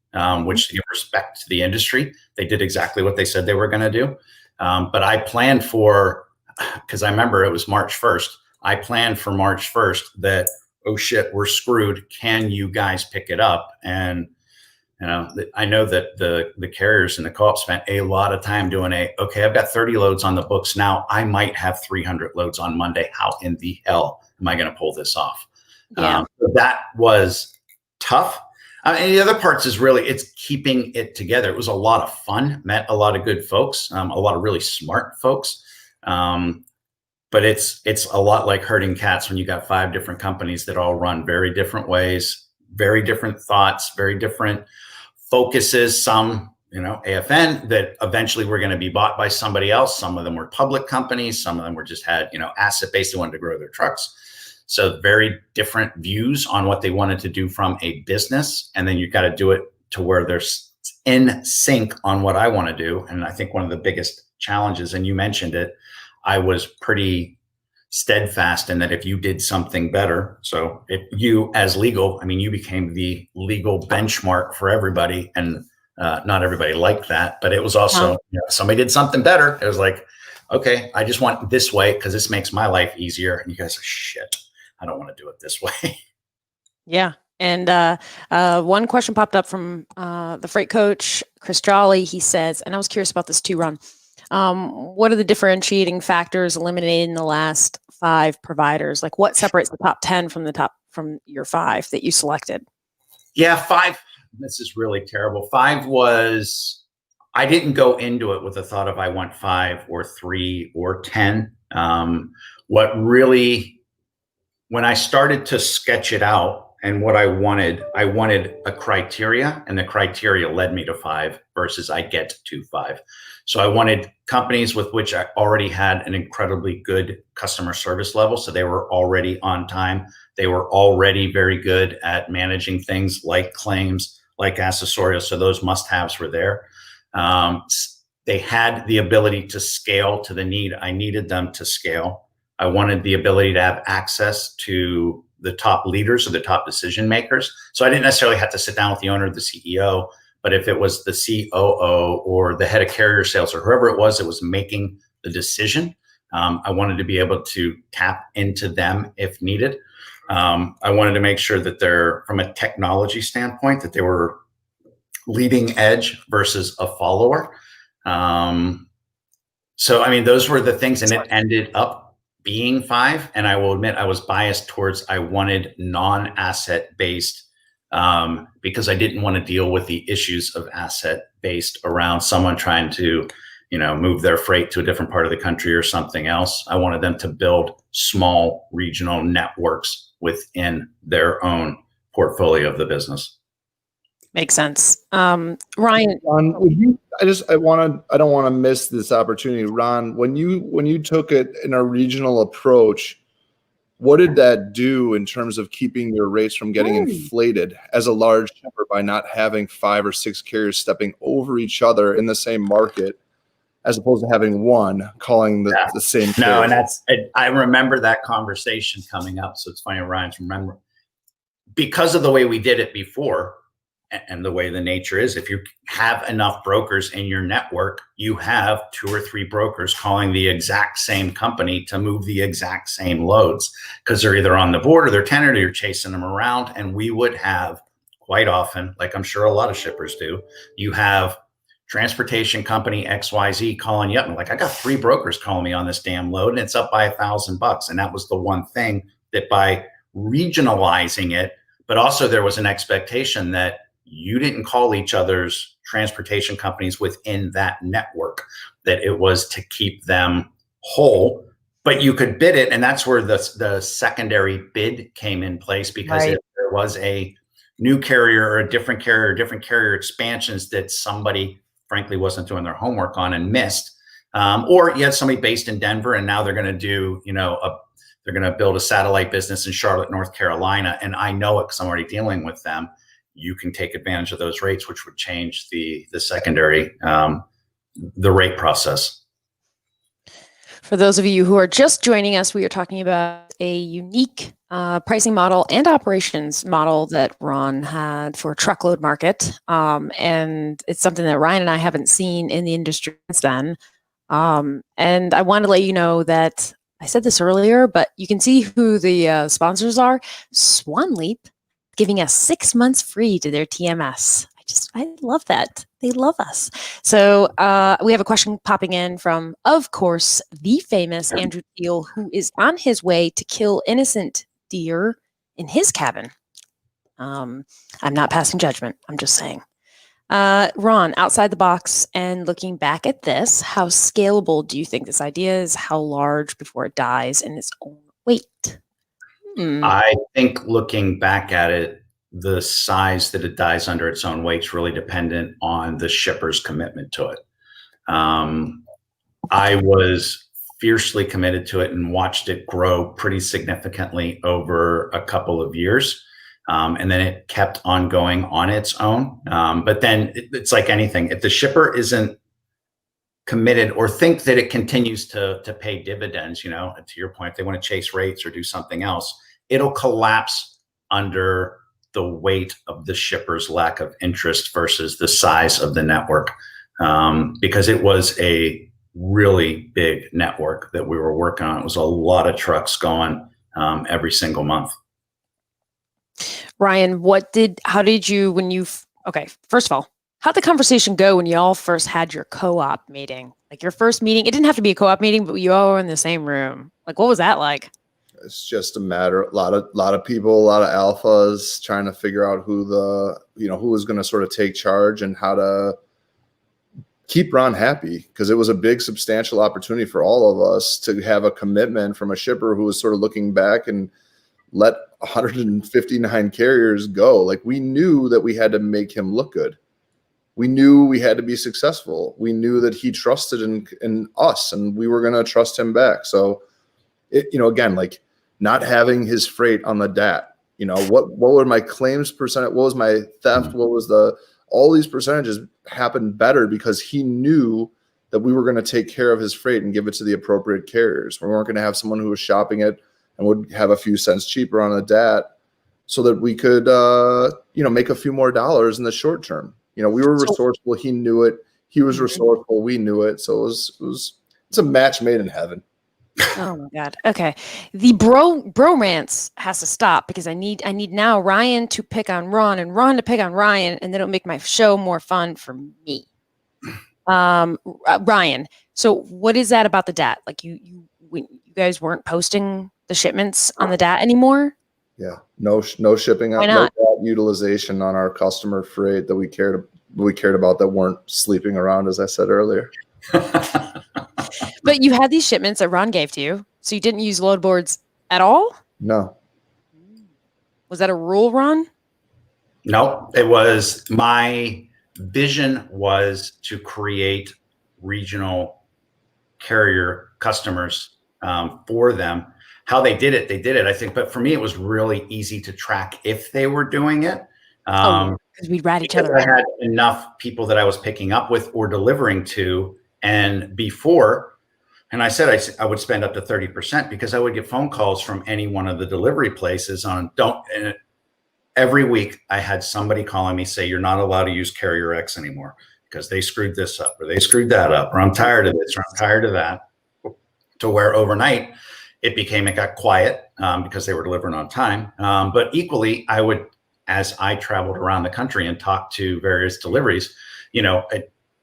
which to give respect to the industry, they did exactly what they said they were going to do. But I planned for, because I remember it was March 1st, I planned for March 1st that, oh shit, we're screwed. Can you guys pick it up? And, you know, I know that the carriers and the co-op spent a lot of time doing okay, I've got 30 loads on the books now. I might have 300 loads on Monday. How in the hell am I going to pull this off?
Yeah.
That was tough. And the other parts is really, it's keeping it together. It was a lot of fun, met a lot of good folks, a lot of really smart folks. But it's a lot like herding cats when you got 5 different companies that all run very different ways, very different thoughts, very different focuses. Some, you know, AFN that eventually were going to be bought by somebody else. Some of them were public companies. Some of them were just had, you know, asset-based. They wanted to grow their trucks. So very different views on what they wanted to do from a business. And then you've got to do it to where they're in sync on what I want to do. And I think one of the biggest challenges, and you mentioned it, I was pretty steadfast in that if you did something better, so if you as legal, I mean, you became the legal benchmark for everybody, and not everybody liked that, but it was also, you know, somebody did something better. It was like, okay, I just want this way because this makes my life easier. And you guys are shit. I don't want to do it this way.
Yeah. And one question popped up from the freight coach, Chris Jolly. He says, and I was curious about this too, Ron. What are the differentiating factors eliminated in the last 5 providers? Like what separates the top 10 from your 5 that you selected?
Yeah, 5. This is really terrible. 5 was, I didn't go into it with the thought of I want 5 or 3 or 10. What really, when I started to sketch it out and what I wanted a criteria, and the criteria led me to 5 versus I get to 5. So I wanted companies with which I already had an incredibly good customer service level. So they were already on time. They were already very good at managing things like claims, like accessorials. So those must-haves were there. They had the ability to scale to the need I needed them to scale. I wanted the ability to have access to the top leaders or the top decision makers. So I didn't necessarily have to sit down with the owner or the CEO, but if it was the COO or the head of carrier sales or whoever it was making the decision, I wanted to be able to tap into them if needed. I wanted to make sure that they're, from a technology standpoint, that they were leading edge versus a follower. So, I mean, those were the things, and it ended up being 5. And I will admit I was biased towards, I wanted non-asset based, because I didn't want to deal with the issues of asset based around someone trying to, you know, move their freight to a different part of the country or something else. I wanted them to build small regional networks within their own portfolio of the business.
Makes sense. Ryan,
Would you, I don't want to miss this opportunity. Ron, when you took it in a regional approach, what did that do in terms of keeping your rates from getting inflated as a large shipper by not having 5 or 6 carriers stepping over each other in the same market, as opposed to having one calling the same carrier?
No, and I remember that conversation coming up. So it's funny, Ryan's remember, because of the way we did it before and the way the nature is, if you have enough brokers in your network, you have 2 or 3 brokers calling the exact same company to move the exact same loads, because they're either on the board or they're tendered or you're chasing them around. And we would have, quite often, like I'm sure a lot of shippers do, you have transportation company XYZ calling you up and like, I got 3 brokers calling me on this damn load and it's up by $1,000. And that was the one thing that by regionalizing it, but also there was an expectation that you didn't call each other's transportation companies within that network, that it was to keep them whole, but you could bid it. And that's where the secondary bid came in place, because
Right.
if there was a new carrier or a different carrier expansions that somebody frankly wasn't doing their homework on and missed, or you had somebody based in Denver and now they're going to do, they're going to build a satellite business in Charlotte, North Carolina. And I know it because I'm already dealing with them. You can take advantage of those rates, which would change the secondary, the rate process.
For those of you who are just joining us, we are talking about a unique pricing model and operations model that Ron had for a truckload market. And it's something that Ryan and I haven't seen in the industry since then. And I want to let you know that I said this earlier, but you can see who the sponsors are. Swan Leap giving us 6 months free to their TMS. I love that. They love us. So we have a question popping in from, of course, the famous Andrew Thiel, who is on his way to kill innocent deer in his cabin. I'm not passing judgment. I'm just saying. Ron, outside the box and looking back at this, how scalable do you think this idea is? How large before it dies in its own weight?
I think looking back at it, the size that it dies under its own weight is really dependent on the shipper's commitment to it. I was fiercely committed to it and watched it grow pretty significantly over a couple of years. And then it kept on going on its own. But then it's like anything. If the shipper isn't committed or think that it continues to pay dividends, to your point, if they want to chase rates or do something else, it'll collapse under the weight of the shipper's lack of interest versus the size of the network. Because it was a really big network that we were working on. It was a lot of trucks going every single month.
Ryan, first of all, how'd the conversation go when you all first had your co-op meeting? Like your first meeting, it didn't have to be a co-op meeting, but you all were in the same room. Like, what was that like?
It's just a matter, a lot of people, a lot of alphas trying to figure out who was going to sort of take charge and how to keep Ron happy, because it was a big, substantial opportunity for all of us to have a commitment from a shipper who was sort of looking back and let 159 carriers go. Like, we knew that we had to make him look good. We knew we had to be successful. We knew that he trusted in us, and we were going to trust him back. So, again, like not having his freight on the DAT, what were my claims percent? What was my theft? What was all these percentages happened better because he knew that we were going to take care of his freight and give it to the appropriate carriers. We weren't going to have someone who was shopping it and would have a few cents cheaper on the DAT so that we could, make a few more dollars in the short term. We were resourceful. He knew it. He was resourceful. We knew it. So it's a match made in heaven.
Oh my God. Okay. The bromance has to stop, because I need now Ryan to pick on Ron and Ron to pick on Ryan, and then it'll make my show more fun for me. Ryan, so what is that about the DAT? Like you guys weren't posting the shipments on the DAT anymore?
Yeah. No shipping out, no DAT utilization on our customer freight that we cared about, that weren't sleeping around, as I said earlier.
But you had these shipments that Ron gave to you, so you didn't use load boards at all?
No.
Was that a rule, Ron?
No, it was, my vision was to create regional carrier customers for them. How they did it, I think. But for me, it was really easy to track if they were doing it.
Because we'd rat each other out.
I had enough people that I was picking up with or delivering to. And before, and I said I would spend up to 30%, because I would get phone calls from any one of the delivery places and every week I had somebody calling me say, you're not allowed to use Carrier X anymore because they screwed this up or they screwed that up, or I'm tired of this or I'm tired of that. To where overnight it got quiet because they were delivering on time. But equally, as I traveled around the country and talked to various deliveries,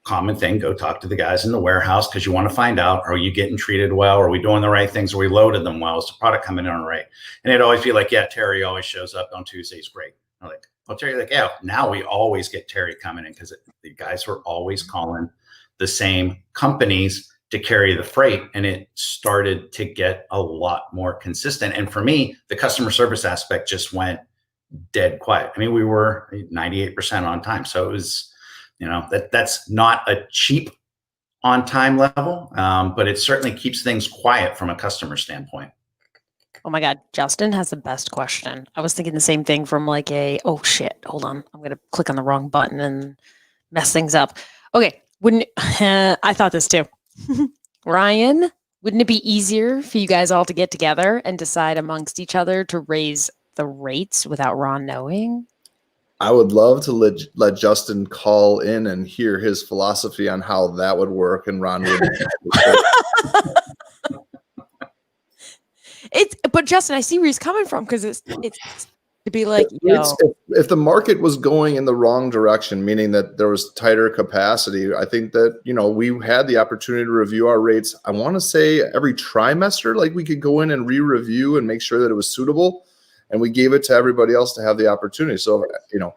common thing, go talk to the guys in the warehouse because you want to find out, are you getting treated well? Are we doing the right things? Are we loaded them well? Is the product coming in right? And it'd always be like, yeah, Terry always shows up on Tuesdays. Great. I'm like, well, Terry, like, yeah, now we always get Terry coming in because the guys were always calling the same companies to carry the freight. And it started to get a lot more consistent. And for me, the customer service aspect just went dead quiet. I mean, we were 98% on time. So it was, that's not a cheap on time level, but it certainly keeps things quiet from a customer standpoint.
Oh my God, Justin has the best question. I was thinking the same thing from like oh shit, hold on. I'm going to click on the wrong button and mess things up. Okay. I thought this too. Ryan, wouldn't it be easier for you guys all to get together and decide amongst each other to raise the rates without Ron knowing?
I would love to let Justin call in and hear his philosophy on how that would work, and Ron would.
But Justin, I see where he's coming from, because it's to be like,
if the market was going in the wrong direction, meaning that there was tighter capacity, I think that, we had the opportunity to review our rates. I want to say every trimester, like we could go in and re-review and make sure that it was suitable. And we gave it to everybody else to have the opportunity. So, you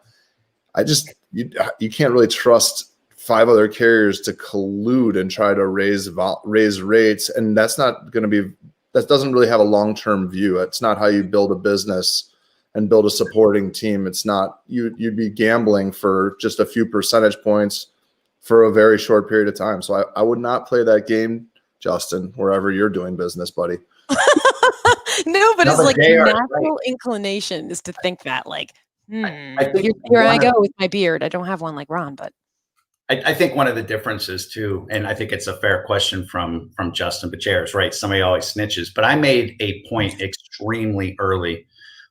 can't really trust 5 other carriers to collude and try to raise rates. And that doesn't really have a long-term view. It's not how you build a business and build a supporting team. It's not, you'd be gambling for just a few percentage points for a very short period of time. So I would not play that game, Justin, wherever you're doing business, buddy.
No, but it's like natural inclination is to think that, like, here I go with my beard. I don't have one like Ron, but
I think one of the differences too, and I think it's a fair question from Justin, but Jared's right. Somebody always snitches, but I made a point extremely early.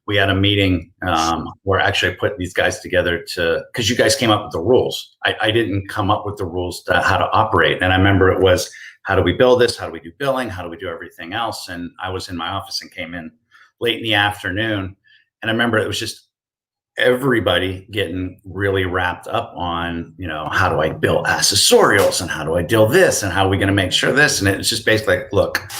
We had a meeting where actually I put these guys together because you guys came up with the rules. I didn't come up with the rules to how to operate. And I remember it was, how do we build this? How do we do billing? How do we do everything else? And I was in my office and came in late in the afternoon. And I remember it was just everybody getting really wrapped up on, how do I build accessorials and how do I deal this and how are we going to make sure this? And it's just basically like, look,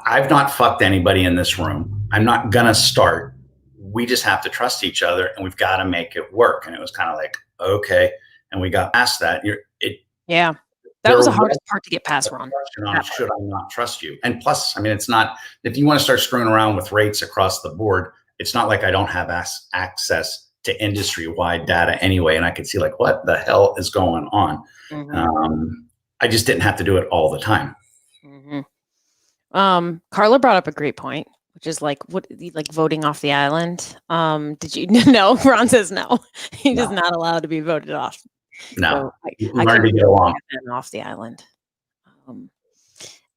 I've not fucked anybody in this room. I'm not going to start. We just have to trust each other and we've got to make it work. And it was kind of like, okay. And we got past that.
Yeah. That was the hardest part to get past, Ron.
Should I not trust you? And plus, I mean, it's not, if you want to start screwing around with rates across the board, it's not like I don't have access to industry-wide data anyway. And I could see like, what the hell is going on? Mm-hmm. I just didn't have to do it all the time.
Mm-hmm. Carla brought up a great point, which is like, voting off the island. Did you know? Ron says no. He is not allowed to be voted off.
No,
so I learned to get along off the island.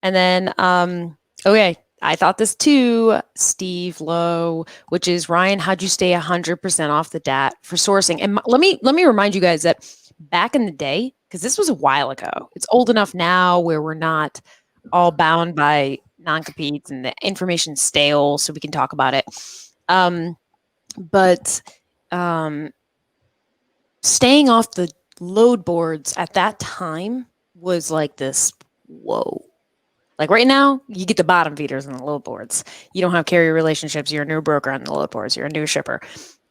And then, okay, I thought this too, Steve Lowe, which is, Ryan, how'd you stay 100% off the DAT for sourcing? And let me remind you guys that back in the day, because this was a while ago, it's old enough now where we're not all bound by non-competes and the information's stale, so we can talk about it. But staying off the load boards at that time was like this, whoa. Like right now, you get the bottom feeders on the load boards. You don't have carrier relationships. You're a new broker on the load boards. You're a new shipper.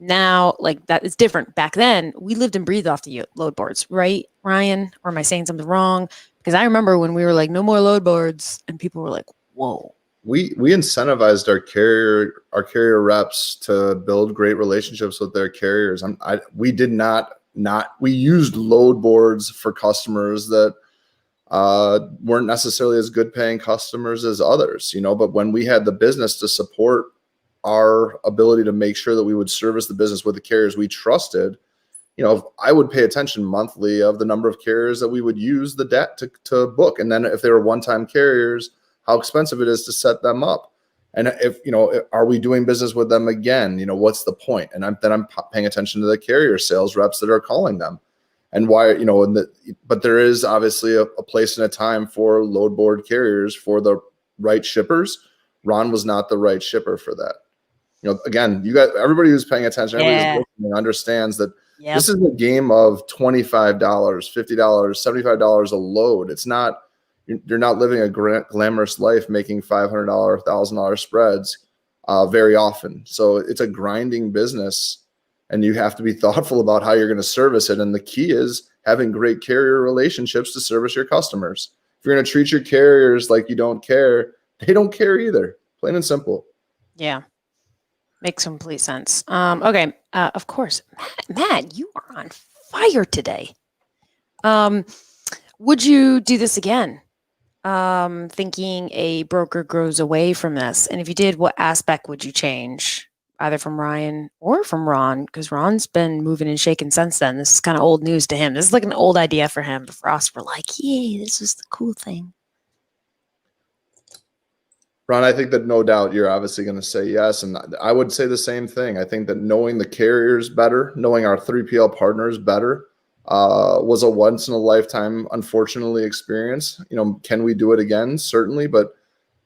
Now, like that is different. Back then, we lived and breathed off the load boards, right, Ryan? Or am I saying something wrong? Because I remember when we were like, no more load boards, and people were like, whoa.
We incentivized our carrier reps to build great relationships with their carriers. We did not we used load boards for customers that weren't necessarily as good paying customers as others, but when we had the business to support our ability to make sure that we would service the business with the carriers we trusted, I would pay attention monthly of the number of carriers that we would use the debt to book. And then if they were one-time carriers, how expensive it is to set them up. And if, are we doing business with them again? What's the point? And I'm paying attention to the carrier sales reps that are calling them. And why, but there is obviously a place and a time for load board carriers for the right shippers. Ron was not the right shipper for that. Again, everybody who's paying attention, everybody who's listening understands that
Yep.
This is a game of $25, $50, $75 a load. It's not, you're not living a glamorous life making $500, $1,000 spreads very often. So it's a grinding business, and you have to be thoughtful about how you're going to service it. And the key is having great carrier relationships to service your customers. If you're going to treat your carriers like you don't care, they don't care either. Plain and simple.
Yeah. Makes complete sense. Okay. Of course, Matt, you are on fire today. Would you do this again? Thinking a broker grows away from this. And if you did, what aspect would you change? Either from Ryan or from Ron, because Ron's been moving and shaking since then. This is kind of old news to him. This is like an old idea for him. But for us, we're like, yay, this is the cool thing.
Ron, I think that no doubt you're obviously going to say yes. And I would say the same thing. I think that knowing the carriers better, knowing our 3PL partners better, was a once in a lifetime, unfortunately, experience. Can we do it again? Certainly. But,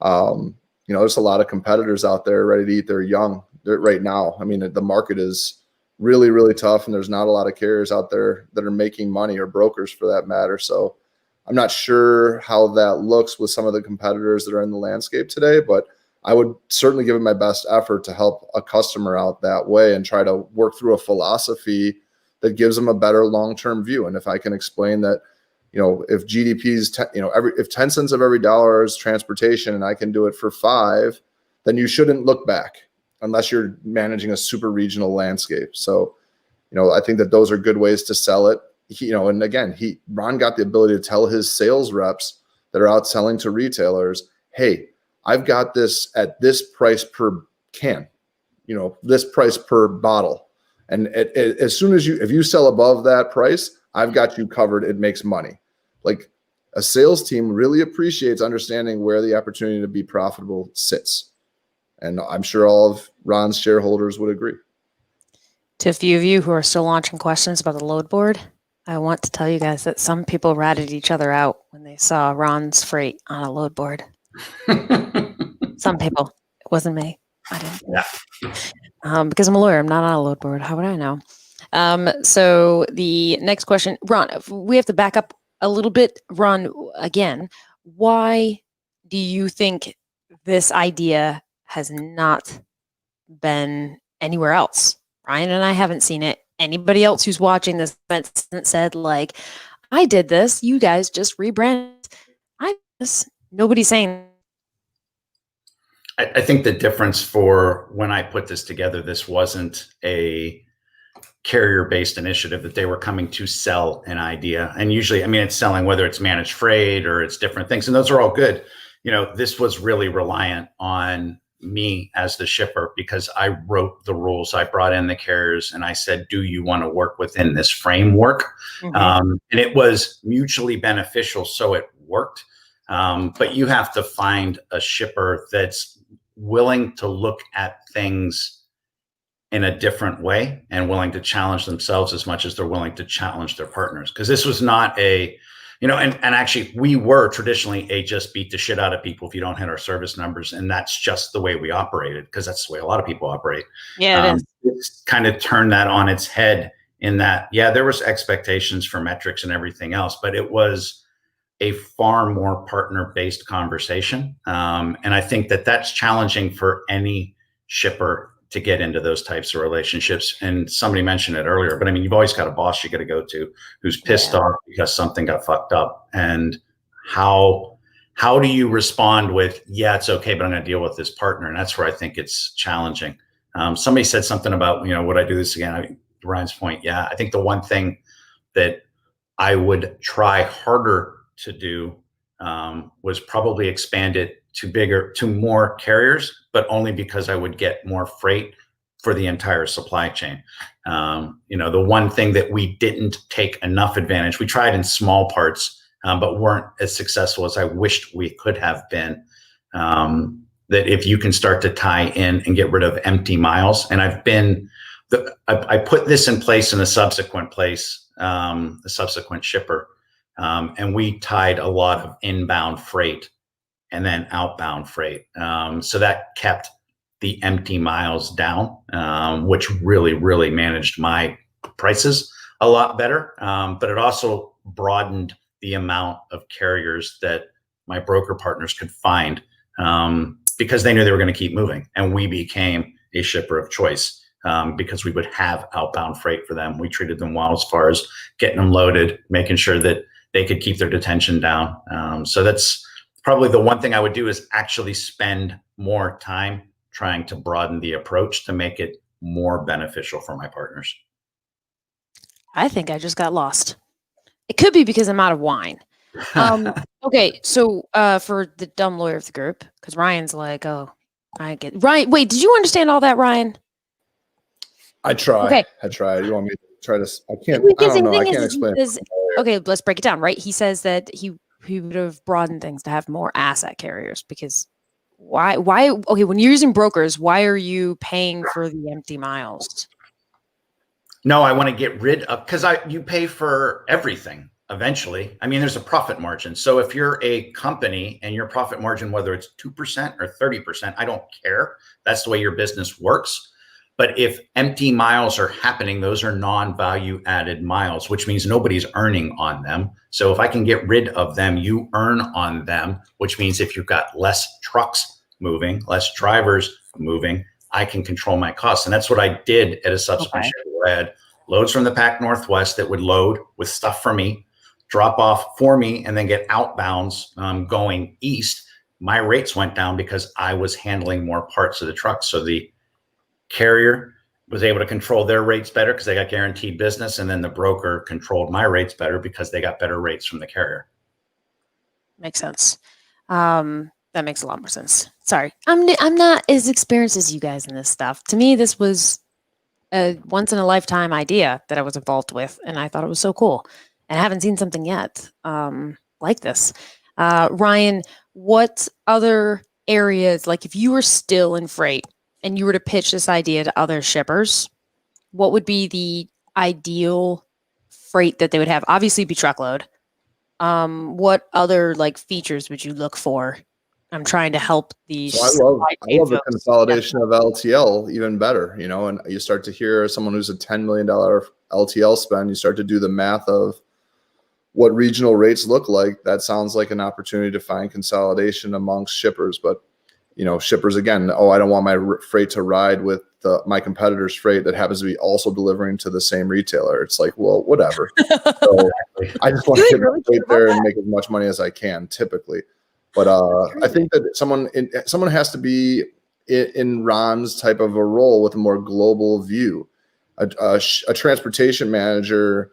there's a lot of competitors out there ready to eat their young right now. I mean, the market is really, really tough, and there's not a lot of carriers out there that are making money, or brokers for that matter. So I'm not sure how that looks with some of the competitors that are in the landscape today, but I would certainly give it my best effort to help a customer out that way and try to work through a philosophy that gives them a better long-term view. And if I can explain that, if GDP's, if 10 cents of every dollar is transportation and I can do it for 5, then you shouldn't look back unless you're managing a super regional landscape. So, I think that those are good ways to sell it. And again, Ron got the ability to tell his sales reps that are out selling to retailers, hey, I've got this at this price per can, this price per bottle. And as soon as if you sell above that price, I've got you covered. It makes money. Like, a sales team really appreciates understanding where the opportunity to be profitable sits. And I'm sure all of Ron's shareholders would agree.
To a few of you who are still launching questions about the load board, I want to tell you guys that some people ratted each other out when they saw Ron's freight on a load board. Some people. It wasn't me. I didn't.
Yeah.
Because I'm a lawyer. I'm not on a load board. How would I know? So the next question, Ron, we have to back up a little bit. Ron, again, why do you think this idea has not been anywhere else? Ryan and I haven't seen it. Anybody else who's watching this hasn't said, like, I did this, you guys just rebrand. Nobody's saying.
I think the difference for when I put this together, this wasn't a carrier-based initiative that they were coming to sell an idea. And usually, it's selling, whether it's managed freight or it's different things. And those are all good. This was really reliant on me as the shipper, because I wrote the rules. I brought in the carriers and I said, do you want to work within this framework? Mm-hmm. And it was mutually beneficial. So it worked. But you have to find a shipper that's willing to look at things in a different way and willing to challenge themselves as much as they're willing to challenge their partners. Because this was not a, and actually we were traditionally a just beat the shit out of people if you don't hit our service numbers. And that's just the way we operated, because that's the way a lot of people operate.
Yeah, it is.
It's kind of turned that on its head in that, yeah, there was expectations for metrics and everything else, but it was a far more partner-based conversation. And I think that that's challenging for any shipper to get into those types of relationships. And somebody mentioned it earlier, but you've always got a boss you got to go to who's pissed off because something got fucked up. And how do you respond with, yeah, it's okay, but I'm going to deal with this partner? And that's where I think it's challenging. Somebody said something about, would I do this again? Ryan's point. Yeah, I think the one thing that I would try harder to do was probably expand it to more carriers, but only because I would get more freight for the entire supply chain. The one thing that we didn't take enough advantage, we tried in small parts, but weren't as successful as I wished we could have been. That if you can start to tie in and get rid of empty miles, and I put this in place in a subsequent shipper. And we tied a lot of inbound freight and then outbound freight. So that kept the empty miles down, which really, really managed my prices a lot better. But it also broadened the amount of carriers that my broker partners could find, because they knew they were going to keep moving, and we became a shipper of choice, because we would have outbound freight for them. We treated them well as far as getting them loaded, making sure that they could keep their detention down. So that's probably the one thing I would do, is actually spend more time trying to broaden the approach to make it more beneficial for my partners.
I think I just got lost. It could be because I'm out of wine. Okay, so for the dumb lawyer of the group, because Ryan's like, oh, I get Ryan. Wait, did you understand all that, Ryan?
I try.
Okay.
I tried. You want me to try to? I can't.
Because
I don't
the
know. I
thing
can't
is,
explain.
okay, let's break it down. Right? He says that he would have broadened things to have more asset carriers, because why? Okay, when you're using brokers, why are you paying for the empty miles?
No, I want to get rid of, because you pay for everything eventually. I mean, there's a profit margin. So if you're a company and your profit margin, whether it's 2% or 30%, I don't care. That's the way your business works. But if empty miles are happening, those are non-value added miles, which means nobody's earning on them. So if I can get rid of them, you earn on them, which means if you've got less trucks moving, less drivers moving, I can control my costs. And that's what I did at a subsequent ship, where I had loads from the Pac Northwest that would load with stuff for me, drop off for me, and then get outbounds going east. My rates went down because I was handling more parts of the truck. So the carrier was able to control their rates better because they got guaranteed business. And then the broker controlled my rates better because they got better rates from the carrier.
Makes sense. That makes a lot more sense. Sorry, I'm not as experienced as you guys in this stuff. To me, this was a once in a lifetime idea that I was involved with, and I thought it was so cool. And I haven't seen something yet like this. Ryan, what other areas, like if you were still in freight and you were to pitch this idea to other shippers, what would be the ideal freight that they would have? Obviously, it'd be truckload. What other like features would you look for? I'm trying to help these.
So I love the consolidation of LTL even better, you know, and you start to hear someone who's a $10 million LTL spend, you start to do the math of what regional rates look like. That sounds like an opportunity to find consolidation amongst shippers. But, you know, shippers, again, I don't want my freight to ride with my competitor's freight that happens to be also delivering to the same retailer. It's like, well, whatever. So I just want to get my freight there and make as much money as I can, typically. But I think that someone has to be in Ron's type of a role with a more global view. A transportation manager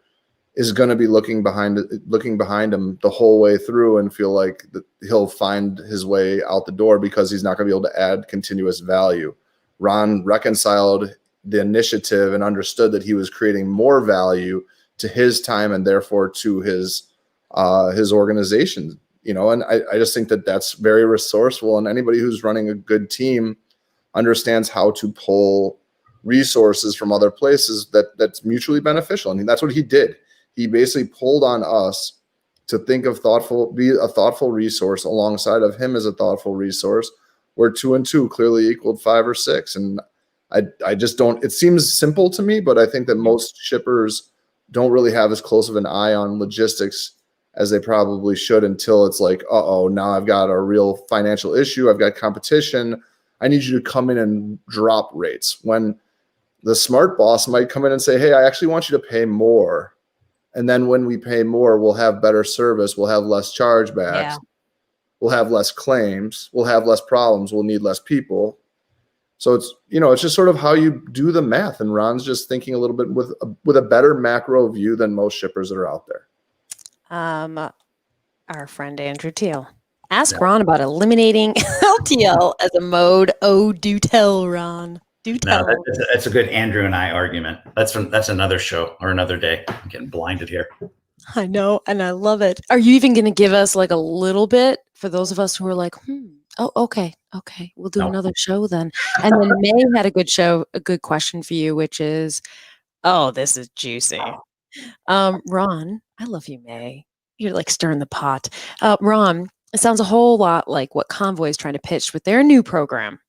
is going to be looking behind him the whole way through and feel like he'll find his way out the door because he's not going to be able to add continuous value. Ron reconciled the initiative and understood that he was creating more value to his time and therefore to his organization. You know, and I just think that that's very resourceful, and anybody who's running a good team understands how to pull resources from other places that's mutually beneficial. I mean, that's what he did. He basically pulled on us to be a thoughtful resource alongside of him as a thoughtful resource, where 2 and 2 clearly equaled 5 or 6. And I just don't, it seems simple to me, but I think that most shippers don't really have as close of an eye on logistics as they probably should until it's like, now I've got a real financial issue. I've got competition. I need you to come in and drop rates. When the smart boss might come in and say, hey, I actually want you to pay more. And then when we pay more, we'll have better service. We'll have less chargebacks. Yeah. We'll have less claims. We'll have less problems. We'll need less people. So it's, you know, it's just sort of how you do the math. And Ron's just thinking a little bit with a better macro view than most shippers that are out there.
Our friend Andrew Teal. Ask Ron about eliminating LTL as a mode. Oh, do tell, Ron. Do tell.
No, that's a good Andrew and I argument. That's another show or another day. I'm getting blinded here.
I know, and I love it. Are you even going to give us like a little bit for those of us who are like, oh, okay, we'll do another show then. And then May had a good question for you, which is, oh, this is juicy. Ron, I love you, May. You're like stirring the pot. Ron, it sounds a whole lot like what Convoy is trying to pitch with their new program.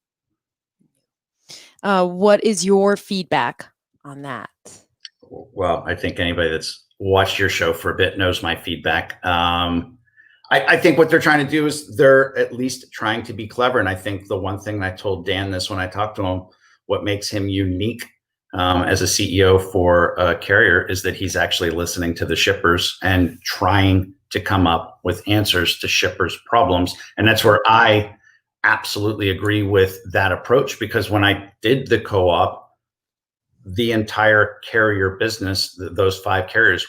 What is your feedback on that?
Well, I think anybody that's watched your show for a bit knows my feedback. I think what they're trying to do is they're at least trying to be clever. And I think the one thing, and I told Dan this when I talked to him, what makes him unique as a CEO for a carrier is that he's actually listening to the shippers and trying to come up with answers to shippers' problems. And that's where I absolutely agree with that approach, because when I did the co-op, the entire carrier business, those 5 carriers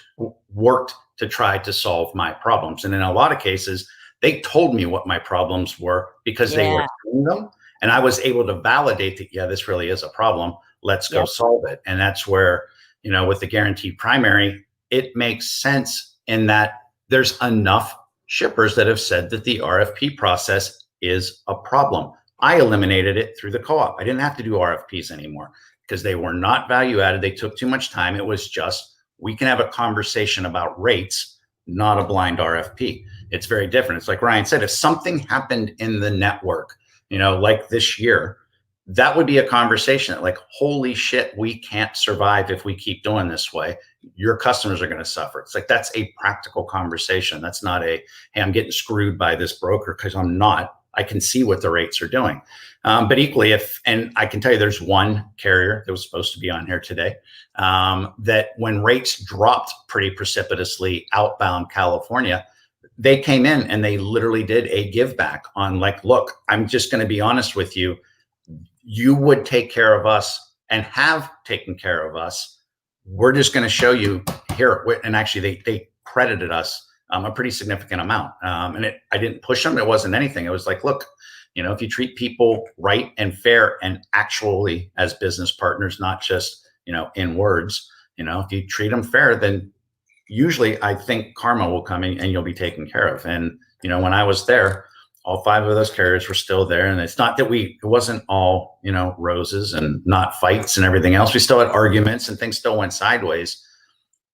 worked to try to solve my problems. And in a lot of cases, they told me what my problems were because they were doing them. And I was able to validate that, yeah, this really is a problem. Let's go solve it. And that's where, with the guaranteed primary, it makes sense in that there's enough shippers that have said that the RFP process is a problem. I eliminated it through the co-op. I didn't have to do RFPs anymore because they were not value added. They took too much time. It was just, we can have a conversation about rates, not a blind RFP. It's very different. It's like Ryan said, if something happened in the network, like this year, that would be a conversation like, holy shit, we can't survive if we keep doing this way. Your customers are going to suffer. It's like, that's a practical conversation. That's not a, hey, I'm getting screwed by this broker, because I'm not. I can see what the rates are doing. But equally, and I can tell you there's one carrier that was supposed to be on here today, that when rates dropped pretty precipitously outbound California, they came in and they literally did a give back on like, look, I'm just going to be honest with you. You would take care of us and have taken care of us. We're just going to show you here. And actually they credited us a pretty significant amount. And I didn't push them. It wasn't anything. It was like, look, if you treat people right and fair and actually as business partners, not just, in words, if you treat them fair, then usually I think karma will come in and you'll be taken care of. And, when I was there, all 5 of those carriers were still there. And it's not that it wasn't all, roses and not fights and everything else. We still had arguments and things still went sideways.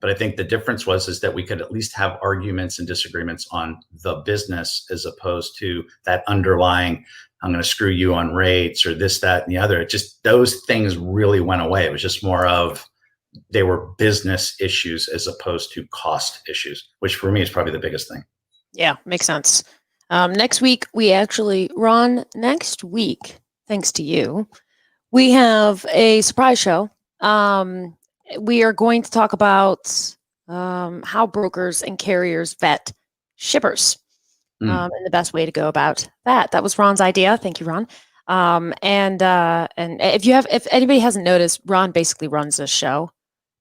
But I think the difference is that we could at least have arguments and disagreements on the business, as opposed to that underlying, I'm going to screw you on rates or this, that, and the other. It just, those things really went away. It was just more of, they were business issues as opposed to cost issues, which for me is probably the biggest thing.
Yeah, makes sense. Next week, Ron, next week, thanks to you, we have a surprise show. We are going to talk about how brokers and carriers vet shippers and the best way to go about that. That was Ron's idea. Thank you, Ron. And if anybody hasn't noticed, Ron basically runs this show.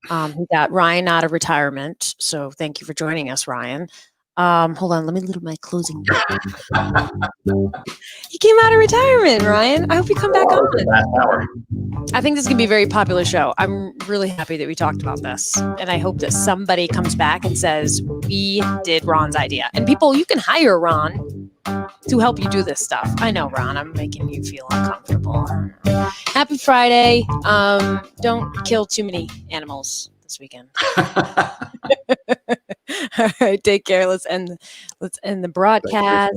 He got Ryan out of retirement. So thank you for joining us, Ryan. Hold on, let me do my closing. He came out of retirement, Ryan. I hope you come back on. I think this is going to be a very popular show. I'm really happy that we talked about this. And I hope that somebody comes back and says, we did Ron's idea. And people, you can hire Ron to help you do this stuff. I know, Ron, I'm making you feel uncomfortable. Happy Friday. Don't kill too many animals this weekend. All right, take care. Let's end the broadcast.